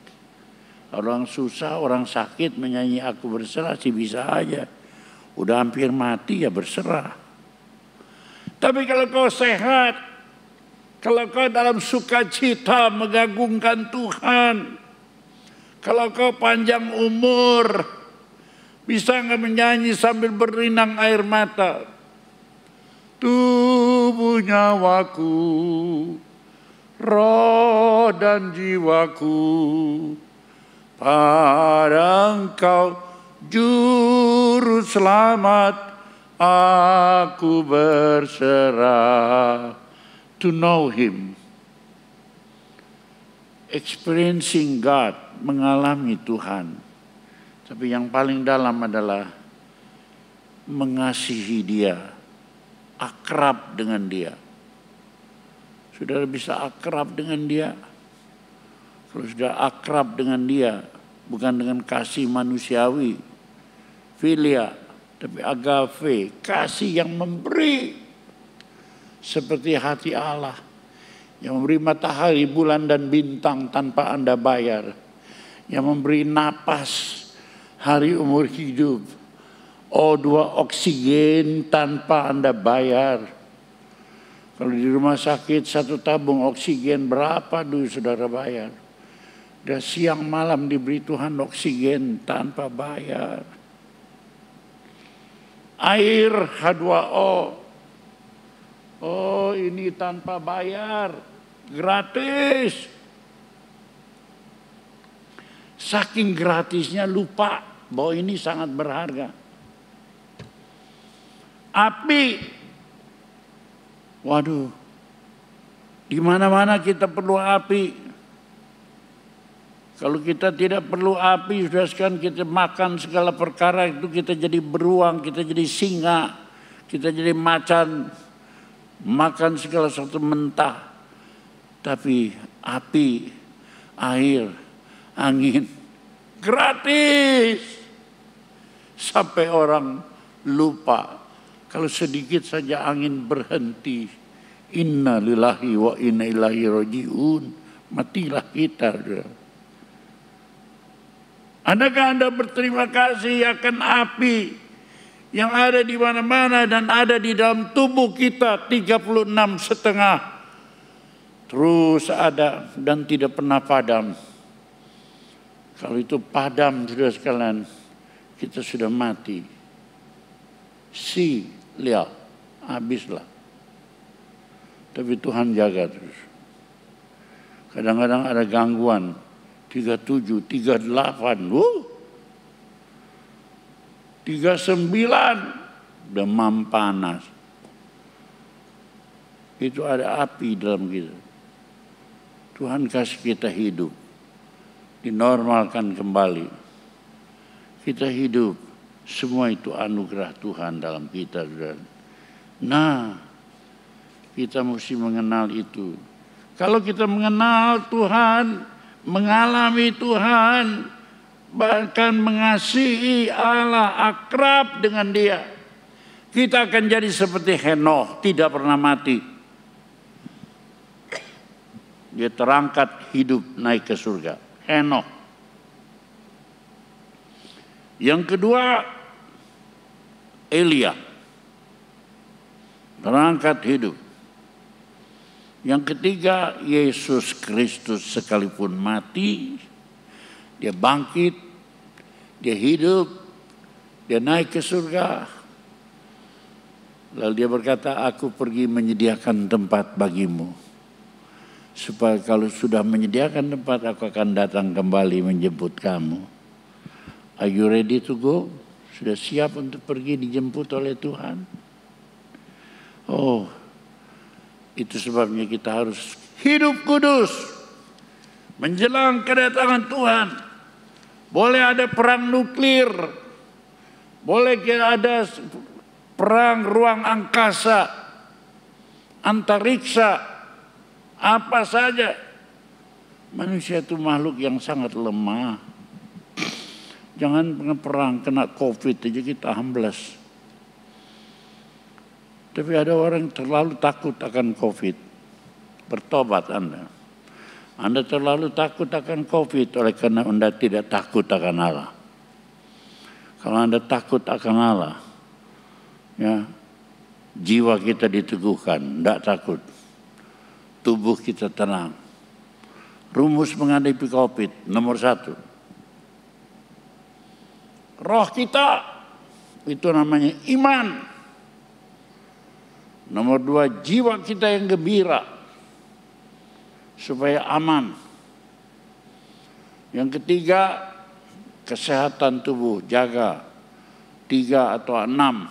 Orang susah, orang sakit menyanyi aku berserah sih bisa aja. Udah hampir mati ya berserah. Tapi kalau kau sehat, kalau kau dalam sukacita mengagungkan Tuhan, kalau kau panjang umur, bisa nggak menyanyi sambil berinang air mata? Tubuh nyawaku, roh dan jiwaku, pada Engkau Juru Selamat, aku berserah. To know Him, experiencing God, mengalami Tuhan. Tapi yang paling dalam adalah mengasihi Dia, akrab dengan Dia. Saudara bisa akrab dengan Dia? Kalau sudah akrab dengan Dia, bukan dengan kasih manusiawi, filia, tapi agape, kasih yang memberi. Seperti hati Allah, yang memberi matahari, bulan, dan bintang tanpa Anda bayar. Yang memberi napas, hari umur hidup, O2 oksigen tanpa Anda bayar. Kalau di rumah sakit 1 tabung oksigen berapa dulu saudara bayar? Dan siang malam diberi Tuhan oksigen tanpa bayar. Air H2O. Oh ini tanpa bayar. Gratis. Saking gratisnya lupa bahwa ini sangat berharga. Api. Waduh. Di mana-mana kita perlu api. Kalau kita tidak perlu api, sudah sekarang kita makan segala perkara itu kita jadi beruang, kita jadi singa, kita jadi macan, makan segala sesuatu mentah. Tapi api, air, angin, gratis. Sampai orang lupa, kalau sedikit saja angin berhenti, inna lillahi wa inna ilaihi raji'un, matilah kita. Adakah Anda berterima kasih akan api yang ada di mana-mana dan ada di dalam tubuh kita 36,5 terus ada dan tidak pernah padam. Kalau itu padam sudah sekalian, kita sudah mati. Lihat, habislah. Tapi Tuhan jaga terus. Kadang-kadang ada gangguan. 37, 38, 39 demam panas. Itu ada api dalam kita. Tuhan kasih kita hidup, dinormalkan kembali. Kita hidup, semua itu anugerah Tuhan dalam kita. Nah, kita mesti mengenal itu. Kalau kita mengenal Tuhan, mengalami Tuhan, bahkan mengasihi Allah, akrab dengan Dia, kita akan jadi seperti Henokh, tidak pernah mati. Dia terangkat hidup naik ke surga. Henokh. Yang kedua, Elia. Terangkat hidup. Yang ketiga, Yesus Kristus sekalipun mati, dia bangkit, dia hidup, dia naik ke surga. Lalu dia berkata, aku pergi menyediakan tempat bagimu. Supaya kalau sudah menyediakan tempat, aku akan datang kembali menjemput kamu. Are you ready to go? Sudah siap untuk pergi dijemput oleh Tuhan? Oh, itu sebabnya kita harus hidup kudus. Menjelang kedatangan Tuhan. Boleh ada perang nuklir. Boleh ada perang ruang angkasa. Antariksa. Apa saja. Manusia itu makhluk yang sangat lemah. Jangan perang, kena COVID aja kita ambles. Tapi ada orang yang terlalu takut akan COVID. Bertobat Anda. Anda terlalu takut akan COVID oleh karena Anda tidak takut akan Allah. Kalau Anda takut akan Allah, ya, jiwa kita diteguhkan, tidak takut. Tubuh kita tenang. Rumus menghadapi COVID, nomor 1. Roh kita, itu namanya iman. Nomor 2, jiwa kita yang gembira. Supaya aman. Yang ketiga, kesehatan tubuh, jaga. 3 atau 6.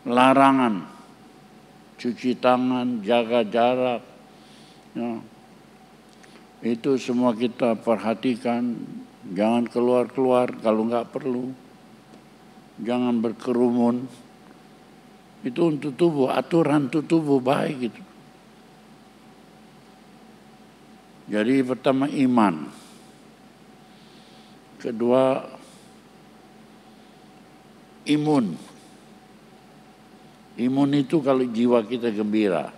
Larangan. Cuci tangan, jaga jarak. Ya. Itu semua kita perhatikan. Jangan keluar-keluar kalau nggak perlu. Jangan berkerumun. Itu untuk tubuh, aturan untuk tubuh baik gitu. Jadi pertama iman. Kedua imun. Imun itu kalau jiwa kita gembira.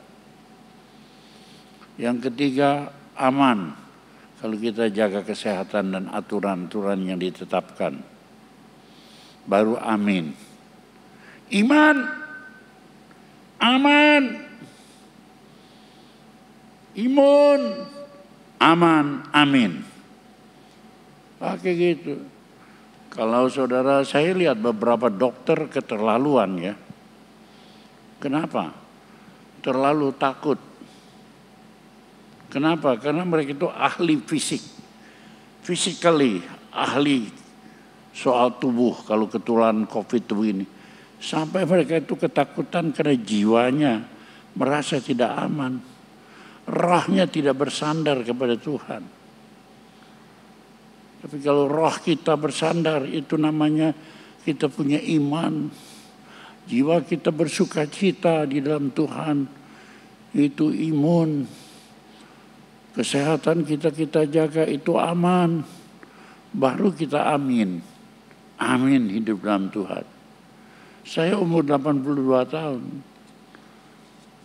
Yang ketiga aman. Kalau kita jaga kesehatan dan aturan-aturan yang ditetapkan. Baru amin. Iman. Aman. Imun. Aman. Amin. Pakai gitu. Kalau saudara, saya lihat beberapa dokter keterlaluan ya. Kenapa? Terlalu takut. Kenapa? Karena mereka itu ahli fisik. Physically ahli soal tubuh kalau ketularan COVID begini. Sampai mereka itu ketakutan karena jiwanya merasa tidak aman. Rohnya tidak bersandar kepada Tuhan. Tapi kalau roh kita bersandar, itu namanya kita punya iman. Jiwa kita bersuka cita di dalam Tuhan. Itu imun. Kesehatan kita jaga, itu aman. Baru kita amin. Amin hidup dalam Tuhan. Saya umur 82 tahun.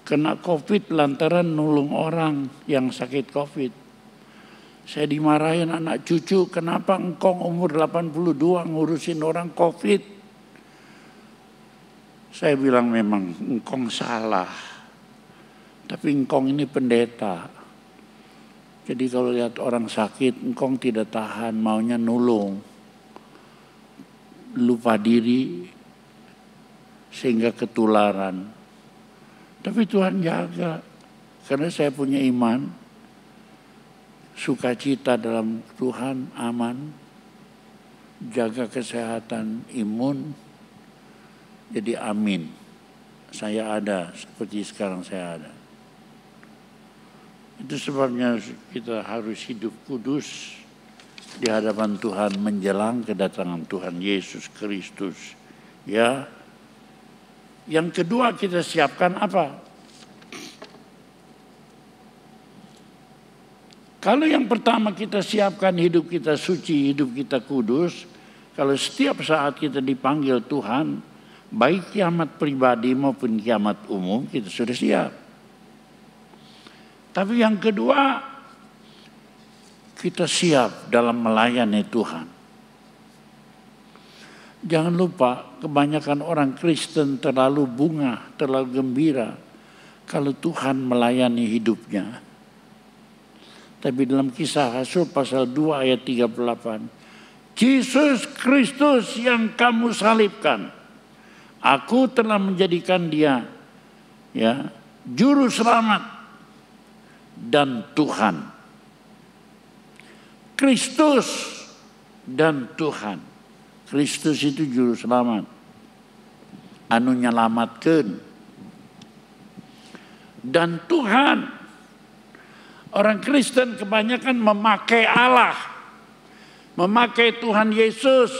Kena COVID lantaran nolong orang yang sakit COVID. Saya dimarahin anak cucu, kenapa engkau umur 82 ngurusin orang COVID? Saya bilang memang engkong salah. Tapi engkong ini pendeta. Jadi kalau lihat orang sakit, engkong tidak tahan, maunya nulung. Lupa diri sehingga ketularan. Tapi Tuhan jaga. Karena saya punya iman. Sukacita dalam Tuhan, aman. jaga kesehatan imun, jadi amin. Saya ada seperti sekarang saya ada. Itu sebabnya kita harus hidup kudus di hadapan Tuhan menjelang kedatangan Tuhan Yesus Kristus. Ya. Yang kedua kita siapkan apa? Kalau yang pertama kita siapkan hidup kita suci, hidup kita kudus, kalau setiap saat kita dipanggil Tuhan, baik kiamat pribadi maupun kiamat umum, kita sudah siap. Tapi yang kedua, kita siap dalam melayani Tuhan. Jangan lupa, kebanyakan orang Kristen terlalu bunga, terlalu gembira kalau Tuhan melayani hidupnya. Tapi dalam Kisah Rasul pasal 2 ayat 38, Yesus Kristus yang kamu salibkan, aku telah menjadikan dia ya juru selamat dan Tuhan. Kristus dan Tuhan. Kristus itu juru selamat, anu nyelamatkeun. Dan Tuhan, orang Kristen kebanyakan memakai Allah, memakai Tuhan Yesus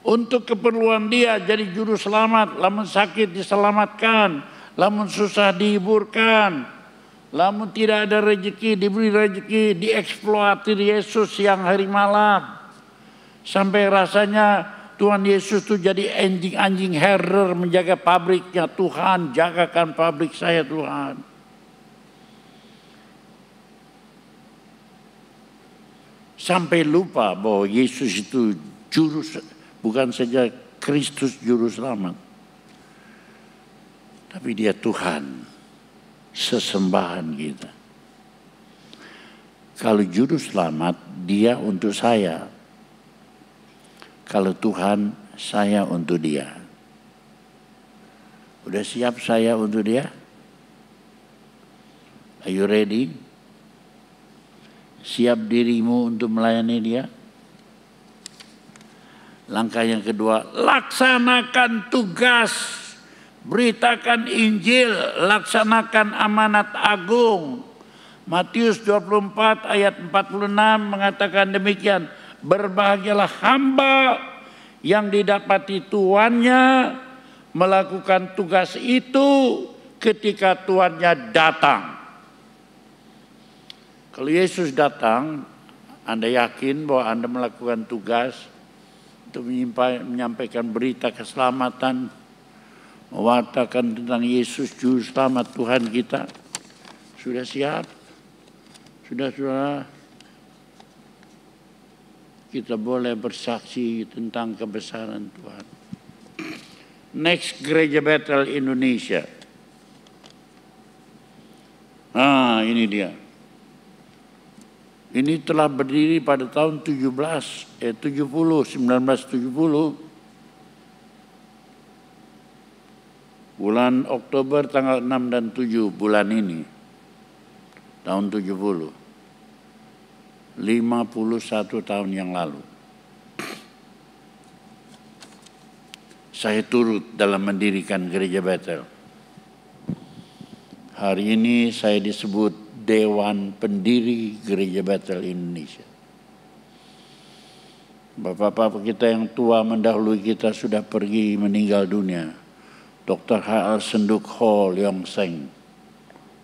untuk keperluan dia jadi juru selamat. Lamun sakit diselamatkan, lamun susah dihiburkan, lamun tidak ada rezeki diberi rezeki, dieksploitasi Yesus siang hari malam. Sampai rasanya Tuhan Yesus itu jadi anjing-anjing herder menjaga pabriknya. Tuhan, jagakan pabrik saya Tuhan. Sampai lupa bahwa Yesus itu bukan saja Kristus juru selamat, tapi dia Tuhan, sesembahan kita. Kalau juru selamat, dia untuk saya. Kalau Tuhan, saya untuk dia. Udah siap saya untuk dia? Are you ready? Siap dirimu untuk melayani dia? Langkah yang kedua, laksanakan tugas, beritakan Injil, laksanakan amanat agung. Matius 24 ayat 46 mengatakan demikian, berbahagialah hamba yang didapati tuannya melakukan tugas itu ketika tuannya datang. Kalau Yesus datang, Anda yakin bahwa Anda melakukan tugas untuk menyampaikan berita keselamatan, mewartakan tentang Yesus Juru Selamat Tuhan kita. Sudah siap? Sudah. Kita boleh bersaksi tentang kebesaran Tuhan. Next Gereja Bethel Indonesia. Ini dia. Ini telah berdiri pada tahun 1970. Bulan Oktober tanggal 6 dan 7 bulan ini. Tahun 70. 51 tahun yang lalu. Saya turut dalam mendirikan Gereja Bethel. Hari ini saya disebut Dewan Pendiri Gereja Bethel Indonesia. Bapak-bapak kita yang tua mendahului kita sudah pergi meninggal dunia. Dr. H.L. Senduk Ho Leong Seng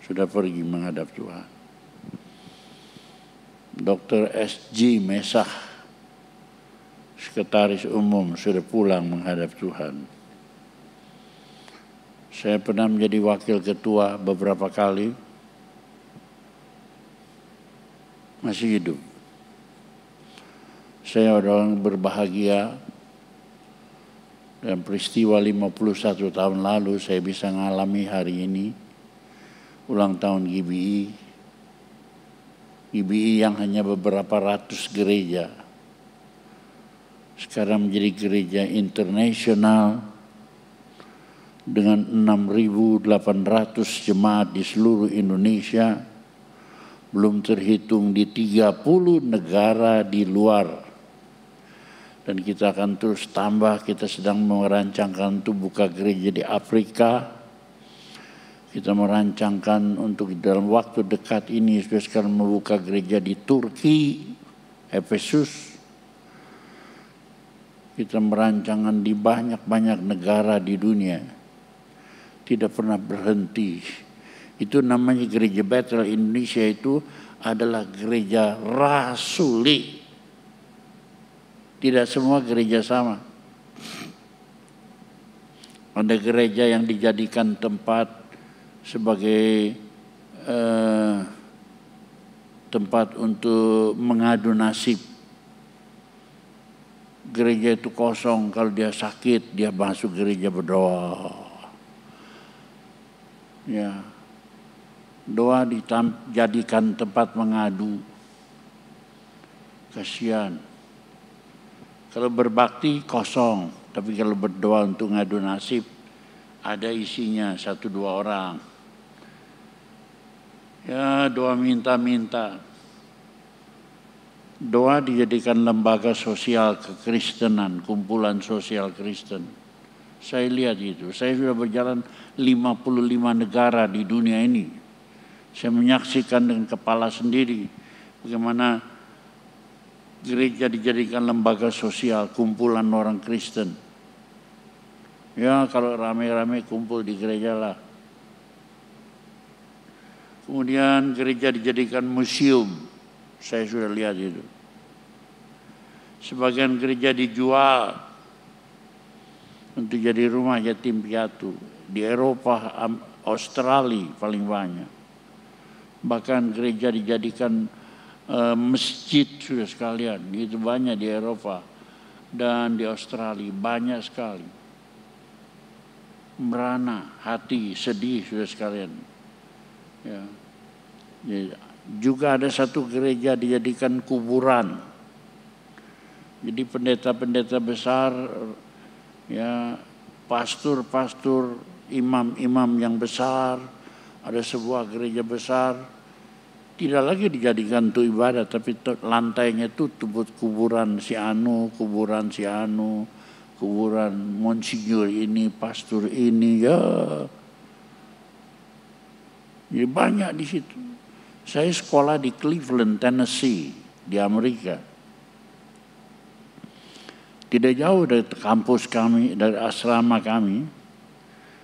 sudah pergi menghadap Tuhan. Dr. S.G. Mesah, Sekretaris Umum, sudah pulang menghadap Tuhan. Saya pernah menjadi wakil ketua beberapa kali, masih hidup. Saya orang berbahagia dan peristiwa 51 tahun lalu saya bisa mengalami hari ini, ulang tahun GBI. GBI yang hanya beberapa ratus gereja, sekarang menjadi gereja internasional dengan 6.800 jemaat di seluruh Indonesia, belum terhitung di 30 negara di luar Dan kita akan terus tambah, kita sedang merancangkan untuk buka gereja di Afrika. Kita merancangkan untuk dalam waktu dekat ini sudah sekarang membuka gereja di Turki, Efesus. Kita merancangkan di banyak-banyak negara di dunia. Tidak pernah berhenti. Itu namanya gereja Bethel Indonesia, itu adalah gereja rasuli. Tidak semua gereja sama. Ada gereja yang dijadikan tempat sebagai tempat untuk mengadu nasib. Gereja itu kosong, kalau dia sakit dia masuk gereja berdoa. Ya, doa dijadikan tempat mengadu. Kasihan. Kalau berbakti kosong, tapi kalau berdoa untuk ngadu nasib ada isinya 1-2 orang. Ya, doa minta-minta. Doa dijadikan lembaga sosial kekristenan, kumpulan sosial Kristen. Saya lihat itu, saya sudah berjalan 55 negara di dunia ini. Saya menyaksikan dengan kepala sendiri bagaimana gereja dijadikan lembaga sosial, kumpulan orang Kristen. Ya, kalau rame-rame kumpul di gereja lah. Kemudian gereja dijadikan museum. Saya sudah lihat itu. Sebagian gereja dijual untuk jadi rumah yatim piatu. Di Eropa, Australia paling banyak. Bahkan gereja dijadikan masjid sudah sekalian. Itu banyak di Eropa dan di Australia, banyak sekali. Merana hati, sedih sudah sekalian. Ya. Juga ada satu gereja dijadikan kuburan. Jadi pendeta-pendeta besar, ya, pastor-pastor, imam-imam yang besar, ada sebuah gereja besar. Tidak lagi dijadikan untuk ibadah, tapi lantainya itu buat kuburan si anu, kuburan si anu, kuburan monsinyur ini, pastor ini, ya. Jadi banyak di situ. Saya sekolah di Cleveland, Tennessee, di Amerika. Tidak jauh dari kampus kami, dari asrama kami.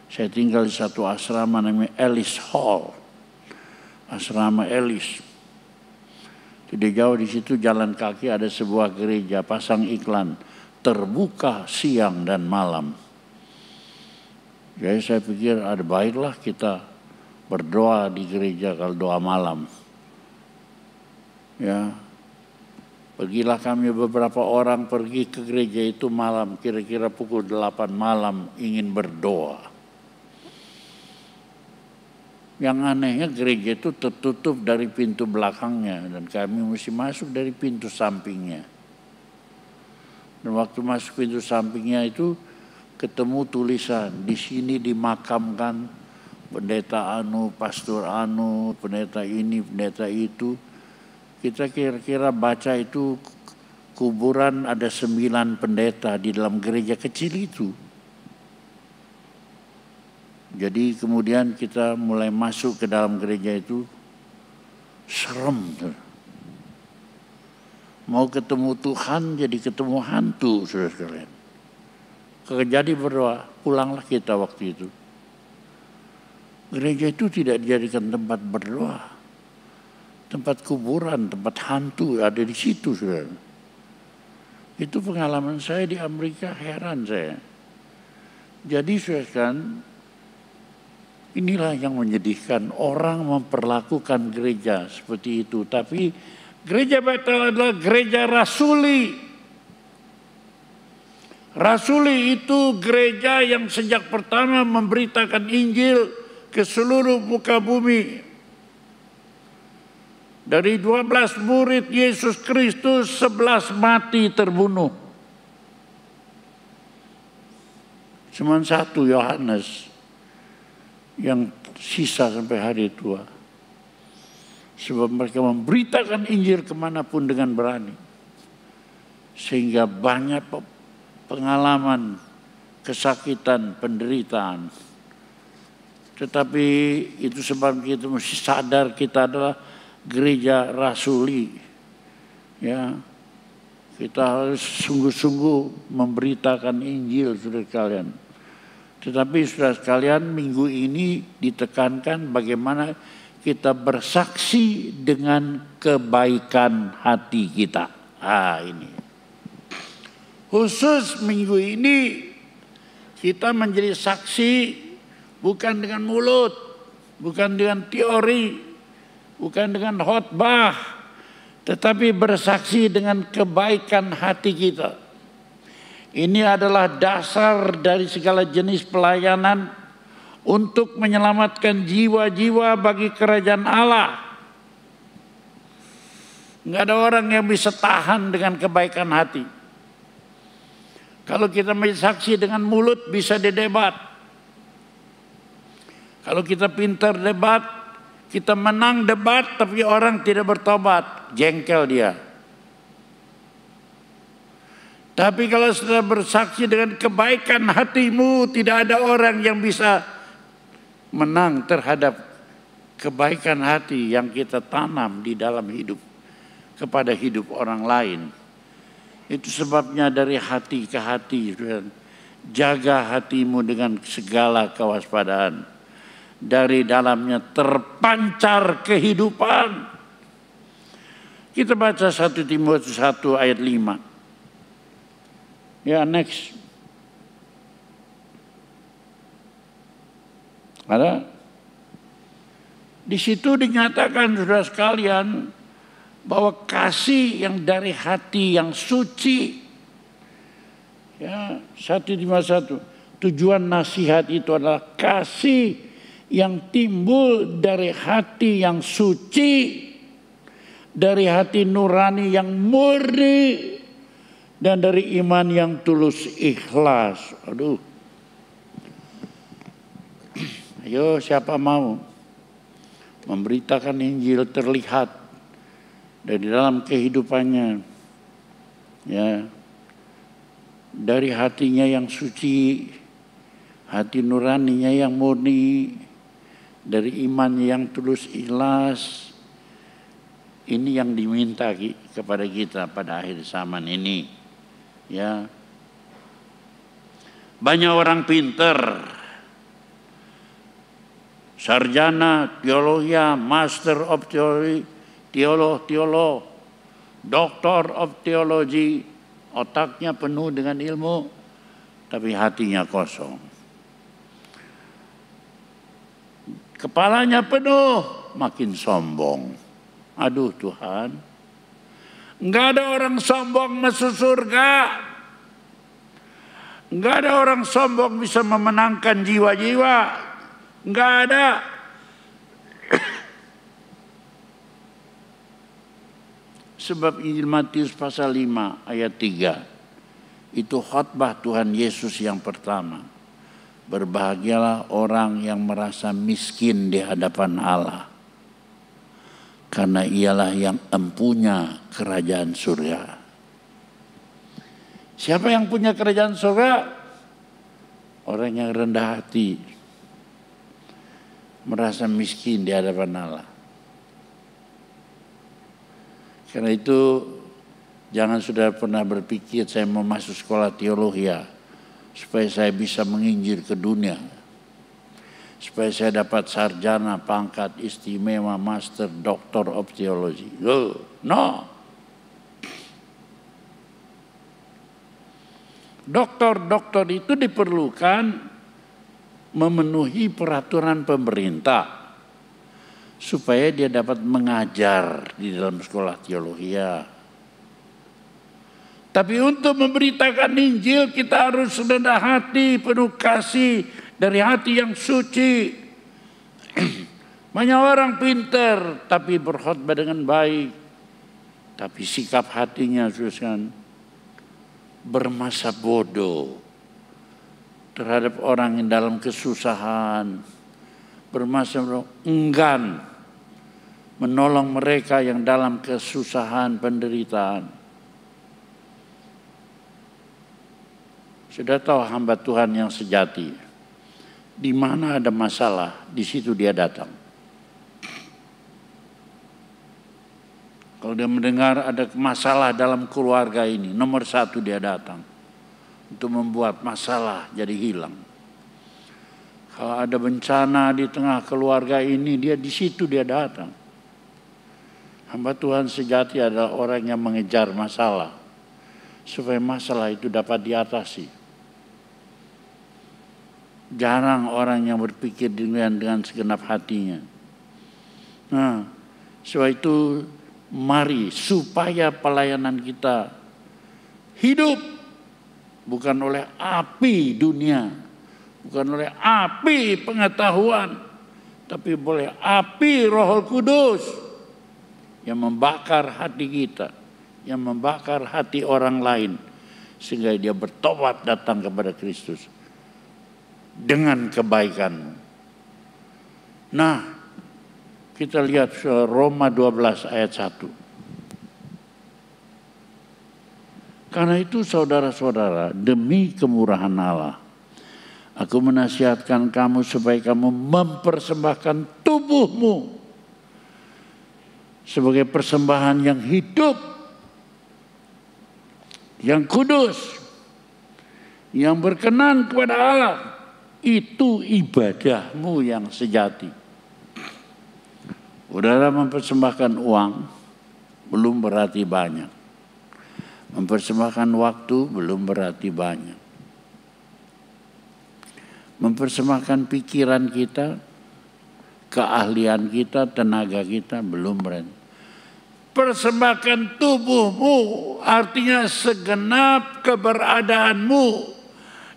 Saya tinggal di satu asrama namanya Ellis Hall. Asrama Ellis. Tidak jauh di situ jalan kaki ada sebuah gereja, pasang iklan terbuka siang dan malam. Jadi saya pikir ada baiklah kita berdoa di gereja kalau doa malam. Ya, pergilah kami beberapa orang pergi ke gereja itu malam, kira-kira pukul 8 malam ingin berdoa. Yang anehnya gereja itu tertutup dari pintu belakangnya dan kami mesti masuk dari pintu sampingnya. Dan waktu masuk pintu sampingnya itu ketemu tulisan, di sini dimakamkan pendeta anu, pastor anu, pendeta ini, pendeta itu. Kita kira-kira baca itu kuburan ada 9 pendeta di dalam gereja kecil itu. Jadi kemudian kita mulai masuk ke dalam gereja itu, serem. Mau ketemu Tuhan jadi ketemu hantu, saudara sekalian. Jadi berdoa, pulanglah kita waktu itu. Gereja itu tidak dijadikan tempat berdoa. Tempat kuburan, tempat hantu ada di situ, saudara. Itu pengalaman saya di Amerika, heran saya. Jadi saudara sekalian, inilah yang menyedihkan, orang memperlakukan gereja seperti itu. Tapi gereja Bethel adalah gereja rasuli. Rasuli itu gereja yang sejak pertama memberitakan Injil ke seluruh muka bumi. Dari 12 murid Yesus Kristus, 11 mati terbunuh. Cuma 1 Yohanes yang sisa sampai hari tua. Sebab mereka memberitakan Injil kemanapun dengan berani. sehingga banyak pengalaman kesakitan, penderitaan. Tetapi itu sebab kita mesti sadar kita adalah gereja rasuli. Ya, kita harus sungguh-sungguh memberitakan Injil, saudara sekalian. Tetapi saudara sekalian, minggu ini ditekankan bagaimana kita bersaksi dengan kebaikan hati kita. Ini. Khusus minggu ini kita menjadi saksi bukan dengan mulut, bukan dengan teori, bukan dengan khotbah, tetapi bersaksi dengan kebaikan hati kita. Ini adalah dasar dari segala jenis pelayanan untuk menyelamatkan jiwa-jiwa bagi kerajaan Allah. Nggak ada orang yang bisa tahan dengan kebaikan hati. Kalau kita mensaksi dengan mulut bisa didebat. Kalau kita pintar debat, kita menang debat tapi orang tidak bertobat, jengkel dia. Tapi kalau sudah bersaksi dengan kebaikan hatimu, tidak ada orang yang bisa menang terhadap kebaikan hati yang kita tanam di dalam hidup kepada hidup orang lain. Itu sebabnya dari hati ke hati, jaga hatimu dengan segala kewaspadaan. Dari dalamnya terpancar kehidupan. Kita baca 1 Timotius 1 ayat 5. Ya, next. Ada? Di situ dinyatakan, saudara sekalian, bahwa kasih yang dari hati yang suci. Ya, 151. Tujuan nasihat itu adalah kasih yang timbul dari hati yang suci, dari hati nurani yang murni, dan dari iman yang tulus ikhlas. Aduh. Ayo, siapa mau memberitakan Injil terlihat dari dalam kehidupannya, ya, dari hatinya yang suci, hati nuraninya yang murni, dari imannya yang tulus ikhlas. Ini yang diminta kepada kita pada akhir zaman ini. Ya, banyak orang pinter, sarjana teologi, master of theology, teolog, doctor of theology, otaknya penuh dengan ilmu, tapi hatinya kosong. Kepalanya penuh, makin sombong. Aduh Tuhan. Enggak ada orang sombong masuk surga. Enggak ada orang sombong bisa memenangkan jiwa-jiwa. Enggak ada. Sebab Injil Matius pasal 5 ayat 3. Itu khotbah Tuhan Yesus yang pertama. Berbahagialah orang yang merasa miskin di hadapan Allah, karena ialah yang empunya kerajaan surga. Siapa yang punya kerajaan surga? Orang yang rendah hati, merasa miskin di hadapan Allah. Karena itu jangan sudah pernah berpikir saya mau masuk sekolah teologi supaya saya bisa menginjil ke dunia, supaya saya dapat sarjana, pangkat istimewa, master, doctor of theology. No. Doktor itu diperlukan memenuhi peraturan pemerintah supaya dia dapat mengajar di dalam sekolah teologi. Tapi untuk memberitakan Injil kita harus rendah hati, penuh kasih, dari hati yang suci. Banyak orang pintar tapi berkhotbah dengan baik, tapi sikap hatinya kan bermasa bodoh terhadap orang yang dalam kesusahan, bermasa enggan menolong mereka yang dalam kesusahan, penderitaan. Sudah tahu hamba Tuhan yang sejati, di mana ada masalah, di situ dia datang. Kalau dia mendengar ada masalah dalam keluarga ini, nomor satu dia datang untuk membuat masalah jadi hilang. Kalau ada bencana di tengah keluarga ini, dia di situ dia datang. Hamba Tuhan sejati adalah orang yang mengejar masalah supaya masalah itu dapat diatasi. Jarang orang yang berpikir dengan segenap hatinya. Nah, sebab itu mari supaya pelayanan kita hidup bukan oleh api dunia, bukan oleh api pengetahuan, tapi oleh api Roh Kudus yang membakar hati kita, yang membakar hati orang lain sehingga dia bertobat datang kepada Kristus dengan kebaikan. Nah, kita lihat Roma 12 ayat 1. Karena itu saudara-saudara, demi kemurahan Allah, aku menasihatkan kamu supaya kamu mempersembahkan tubuhmu sebagai persembahan yang hidup, yang kudus, yang berkenan kepada Allah. Itu ibadahmu yang sejati. Saudara mempersembahkan uang belum berarti banyak. Mempersembahkan waktu belum berarti banyak. Mempersembahkan pikiran kita, keahlian kita, tenaga kita belum berarti. Persembahkan tubuhmu artinya segenap keberadaanmu.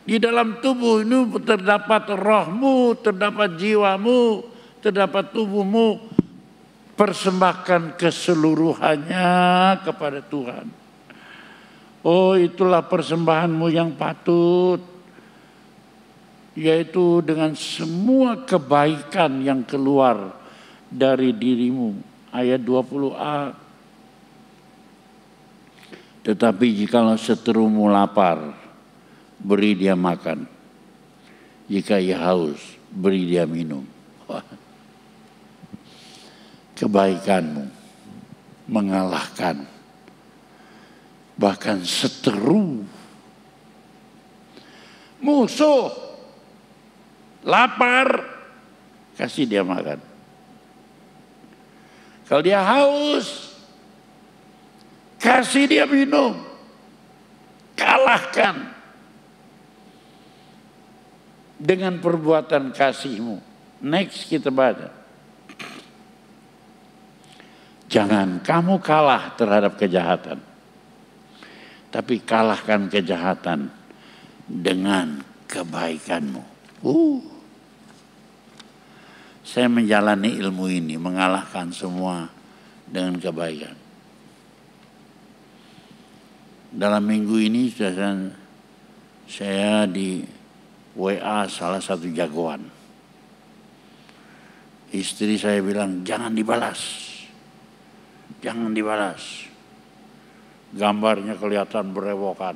Di dalam tubuh ini terdapat rohmu, terdapat jiwamu, terdapat tubuhmu. Persembahkan keseluruhannya kepada Tuhan. Oh, itulah persembahanmu yang patut. Yaitu dengan semua kebaikan yang keluar dari dirimu. Ayat 20a. Tetapi jikalau seterumu lapar, beri dia makan. Jika ia haus, beri dia minum. Kebaikanmu mengalahkan bahkan seteru. Musuh lapar, kasih dia makan. Kalau dia haus, kasih dia minum. Kalahkan dengan perbuatan kasihmu. Next kita baca. Jangan kamu kalah terhadap kejahatan, tapi kalahkan kejahatan dengan kebaikanmu. Saya menjalani ilmu ini, mengalahkan semua dengan kebaikan. Dalam minggu ini saya di WA salah satu jagoan. Istri saya bilang, jangan dibalas. Jangan dibalas. Gambarnya kelihatan berewokan.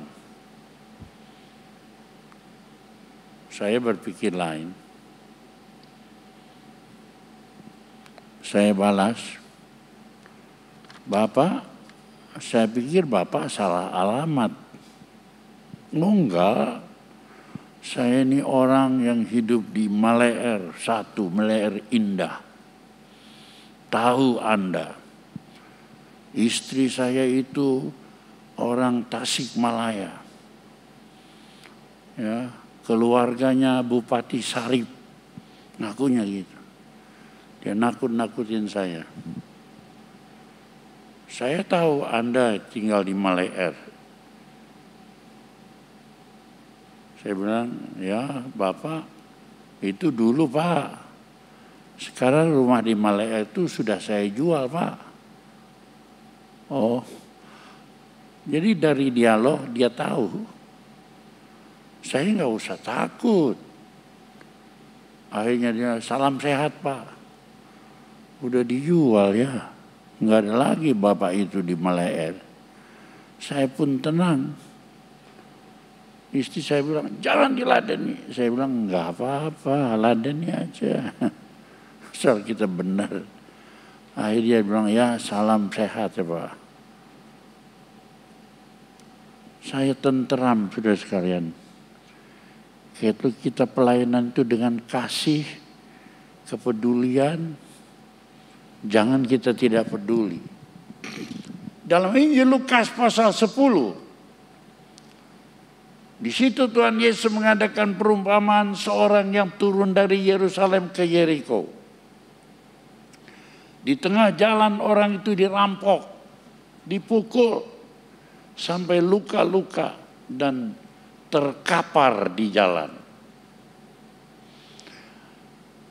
Saya berpikir lain. Saya balas, Bapak, saya pikir Bapak salah alamat. Enggak. Saya ini orang yang hidup di Maleer 1, Maleer Indah. Tahu Anda, istri saya itu orang Tasikmalaya. Ya, keluarganya Bupati Sarip. Ngakunya gitu. Dia nakut-nakutin saya. Saya tahu Anda tinggal di Maleer. Saya bilang, ya Bapak, itu dulu Pak. Sekarang rumah di Maleer itu sudah saya jual Pak. Oh, jadi dari dialog dia tahu. Saya nggak usah takut. Akhirnya dia, salam sehat Pak. Udah dijual ya. Nggak ada lagi Bapak itu di Maleer. Saya pun tenang. Istri saya bilang, jangan diladeni. Saya bilang, enggak apa-apa, ladeni aja. Asal kita benar. Akhirnya dia bilang, ya salam sehat ya Pak. Saya tenteram, saudara sekalian. Itu kita pelayanan itu dengan kasih, kepedulian. Jangan kita tidak peduli. Dalam Injil Lukas pasal 10. Di situ Tuhan Yesus mengadakan perumpamaan seorang yang turun dari Yerusalem ke Yeriko. Di tengah jalan orang itu dirampok, dipukul, sampai luka-luka dan terkapar di jalan.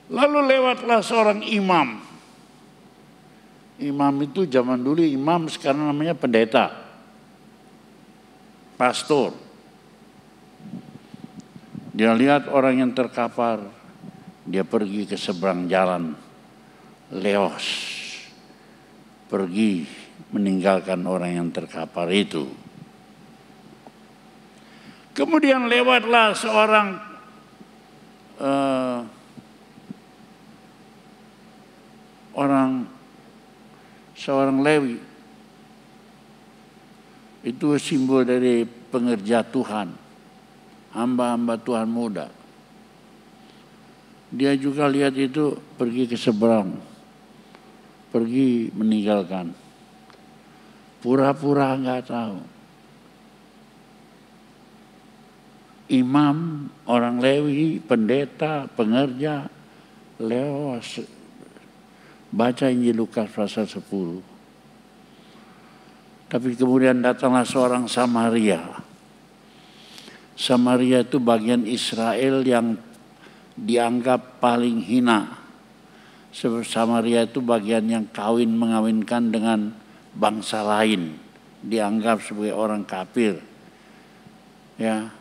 Lalu lewatlah seorang imam. Imam itu zaman dulu imam, sekarang namanya pendeta, pastor. Dia lihat orang yang terkapar, dia pergi ke seberang jalan, leos, pergi meninggalkan orang yang terkapar itu. Kemudian lewatlah seorang Lewi. Itu simbol dari pengerja Tuhan, hamba-hamba Tuhan muda. Dia juga lihat itu, pergi ke seberang, pergi meninggalkan. Pura-pura nggak tahu. Imam, orang Lewi, pendeta, pengerja, leos. Baca Injil Lukas pasal 10. Tapi kemudian datanglah seorang Samaria. Samaria itu bagian Israel yang dianggap paling hina. Sebab Samaria itu bagian yang mengawinkan dengan bangsa lain, dianggap sebagai orang kafir, ya,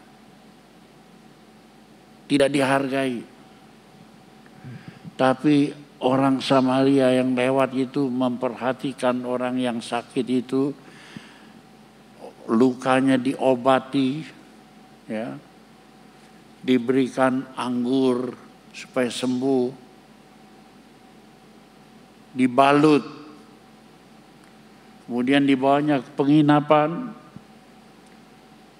tidak dihargai. Tapi orang Samaria yang lewat itu memperhatikan orang yang sakit itu, lukanya diobati, ya, diberikan anggur supaya sembuh, dibalut, kemudian dibawanya ke penginapan,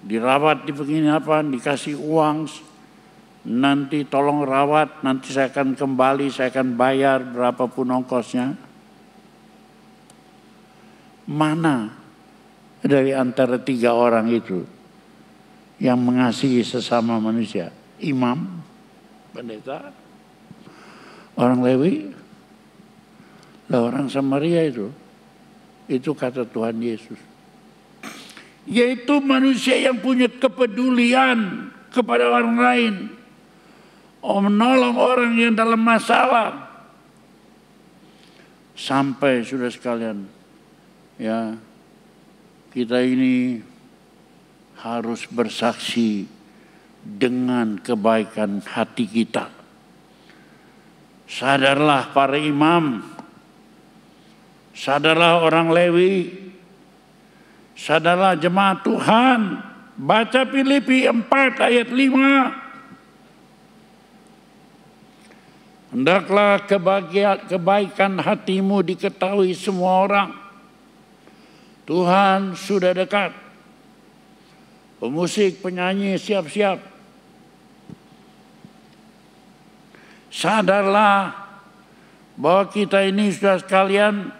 dirawat di penginapan, dikasih uang, nanti tolong rawat, nanti saya akan kembali, saya akan bayar berapapun ongkosnya. Mana dari antara 3 orang itu yang mengasihi sesama manusia? Imam, pendeta, orang Lewi, lah orang Samaria itu kata Tuhan Yesus, yaitu manusia yang punya kepedulian kepada orang lain, menolong orang yang dalam masalah. Sampai sudah sekalian, ya, kita ini harus bersaksi dengan kebaikan hati kita. Sadarlah para imam, sadarlah orang Lewi, sadarlah jemaat Tuhan. Baca Filipi 4 ayat 5. Hendaklah kebaikan hatimu diketahui semua orang. Tuhan sudah dekat. Pemusik, penyanyi, siap-siap. Sadarlah bahwa kita ini sudah sekalian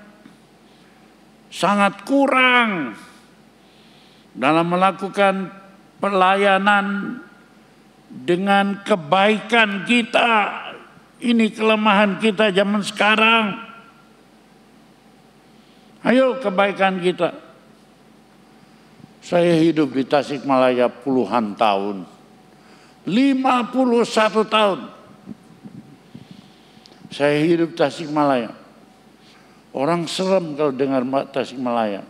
sangat kurang dalam melakukan pelayanan dengan kebaikan kita. Ini kelemahan kita zaman sekarang. Ayo kebaikan kita. Saya hidup di Tasikmalaya puluhan tahun. 51 tahun. Saya hidup di Tasikmalaya. Orang serem kalau dengar Tasikmalaya.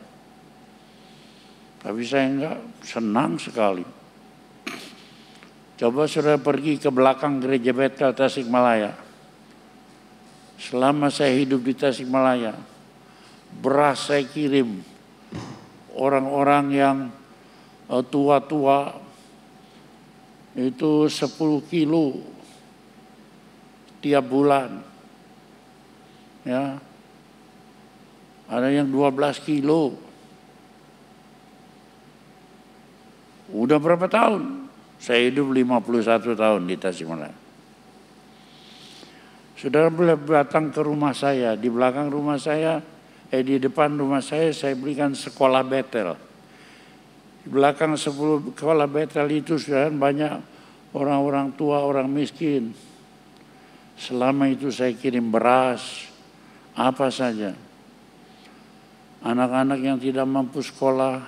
Tapi saya enggak, senang sekali. Coba saudara pergi ke belakang gereja Betel Tasikmalaya. Selama saya hidup di Tasikmalaya, beras saya kirim. Orang-orang yang tua-tua, itu 10 kilo tiap bulan. Ya. Ada yang 12 kilo. Udah berapa tahun? Saya hidup 51 tahun di Tasikmalaya. Saudara boleh datang ke rumah saya, di belakang rumah saya, di depan rumah saya berikan sekolah Betel. Di belakang sekolah Betel itu sudah banyak orang-orang tua, orang miskin. Selama itu saya kirim beras, apa saja. Anak-anak yang tidak mampu sekolah,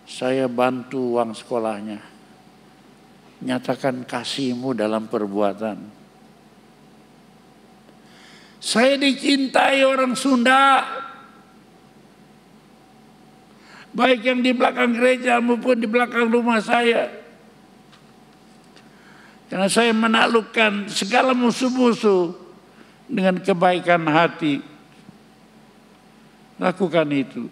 saya bantu uang sekolahnya. Nyatakan kasihmu dalam perbuatan. Saya dicintai orang Sunda. Baik yang di belakang gereja maupun di belakang rumah saya. Karena saya menaklukkan segala musuh-musuh dengan kebaikan hati. Lakukan itu.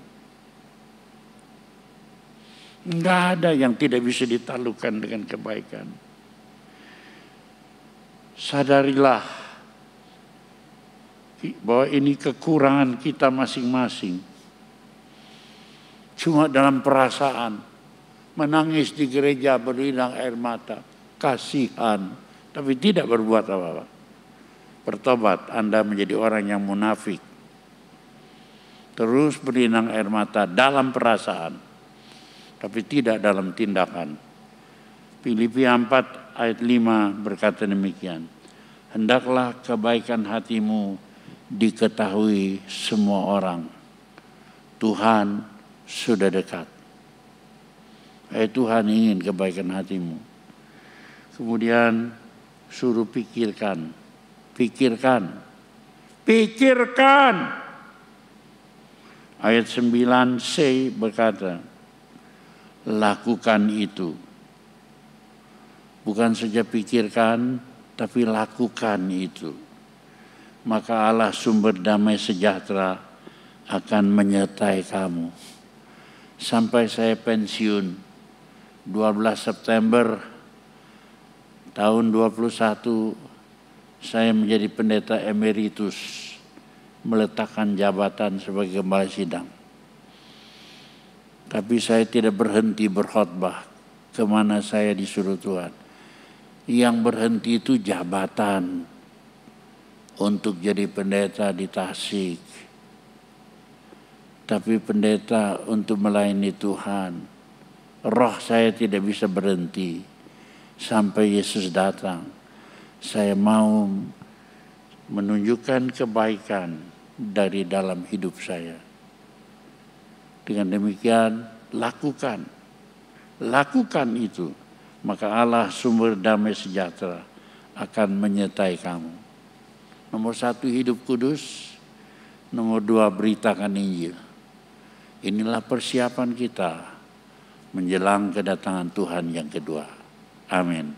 Enggak ada yang tidak bisa ditaklukkan dengan kebaikan. Sadarilah bahwa ini kekurangan kita masing-masing. Cuma dalam perasaan, menangis di gereja berlinang air mata, kasihan, tapi tidak berbuat apa-apa. Bertobat, Anda menjadi orang yang munafik. Terus berlinang air mata dalam perasaan, tapi tidak dalam tindakan. Filipi 4 ayat 5 berkata demikian. Hendaklah kebaikan hatimu diketahui semua orang. Tuhan sudah dekat. Tuhan ingin kebaikan hatimu. Kemudian suruh pikirkan. Pikirkan. Pikirkan. Ayat 9c berkata, lakukan itu. Bukan saja pikirkan, tapi lakukan itu. Maka Allah sumber damai sejahtera akan menyertai kamu. Sampai saya pensiun 12 September tahun 21 saya menjadi pendeta emeritus, meletakkan jabatan sebagai gembala sidang. Tapi saya tidak berhenti berkhotbah kemana saya disuruh Tuhan. Yang berhenti itu jabatan untuk jadi pendeta di Tasik. Tapi pendeta untuk melayani Tuhan. Roh saya tidak bisa berhenti sampai Yesus datang. Saya mau menunjukkan kebaikan dari dalam hidup saya. Dengan demikian, lakukan itu. Maka Allah sumber damai sejahtera akan menyertai kamu. Nomor 1, hidup kudus. Nomor 2, beritakan Injil. Inilah persiapan kita menjelang kedatangan Tuhan yang kedua. Amin.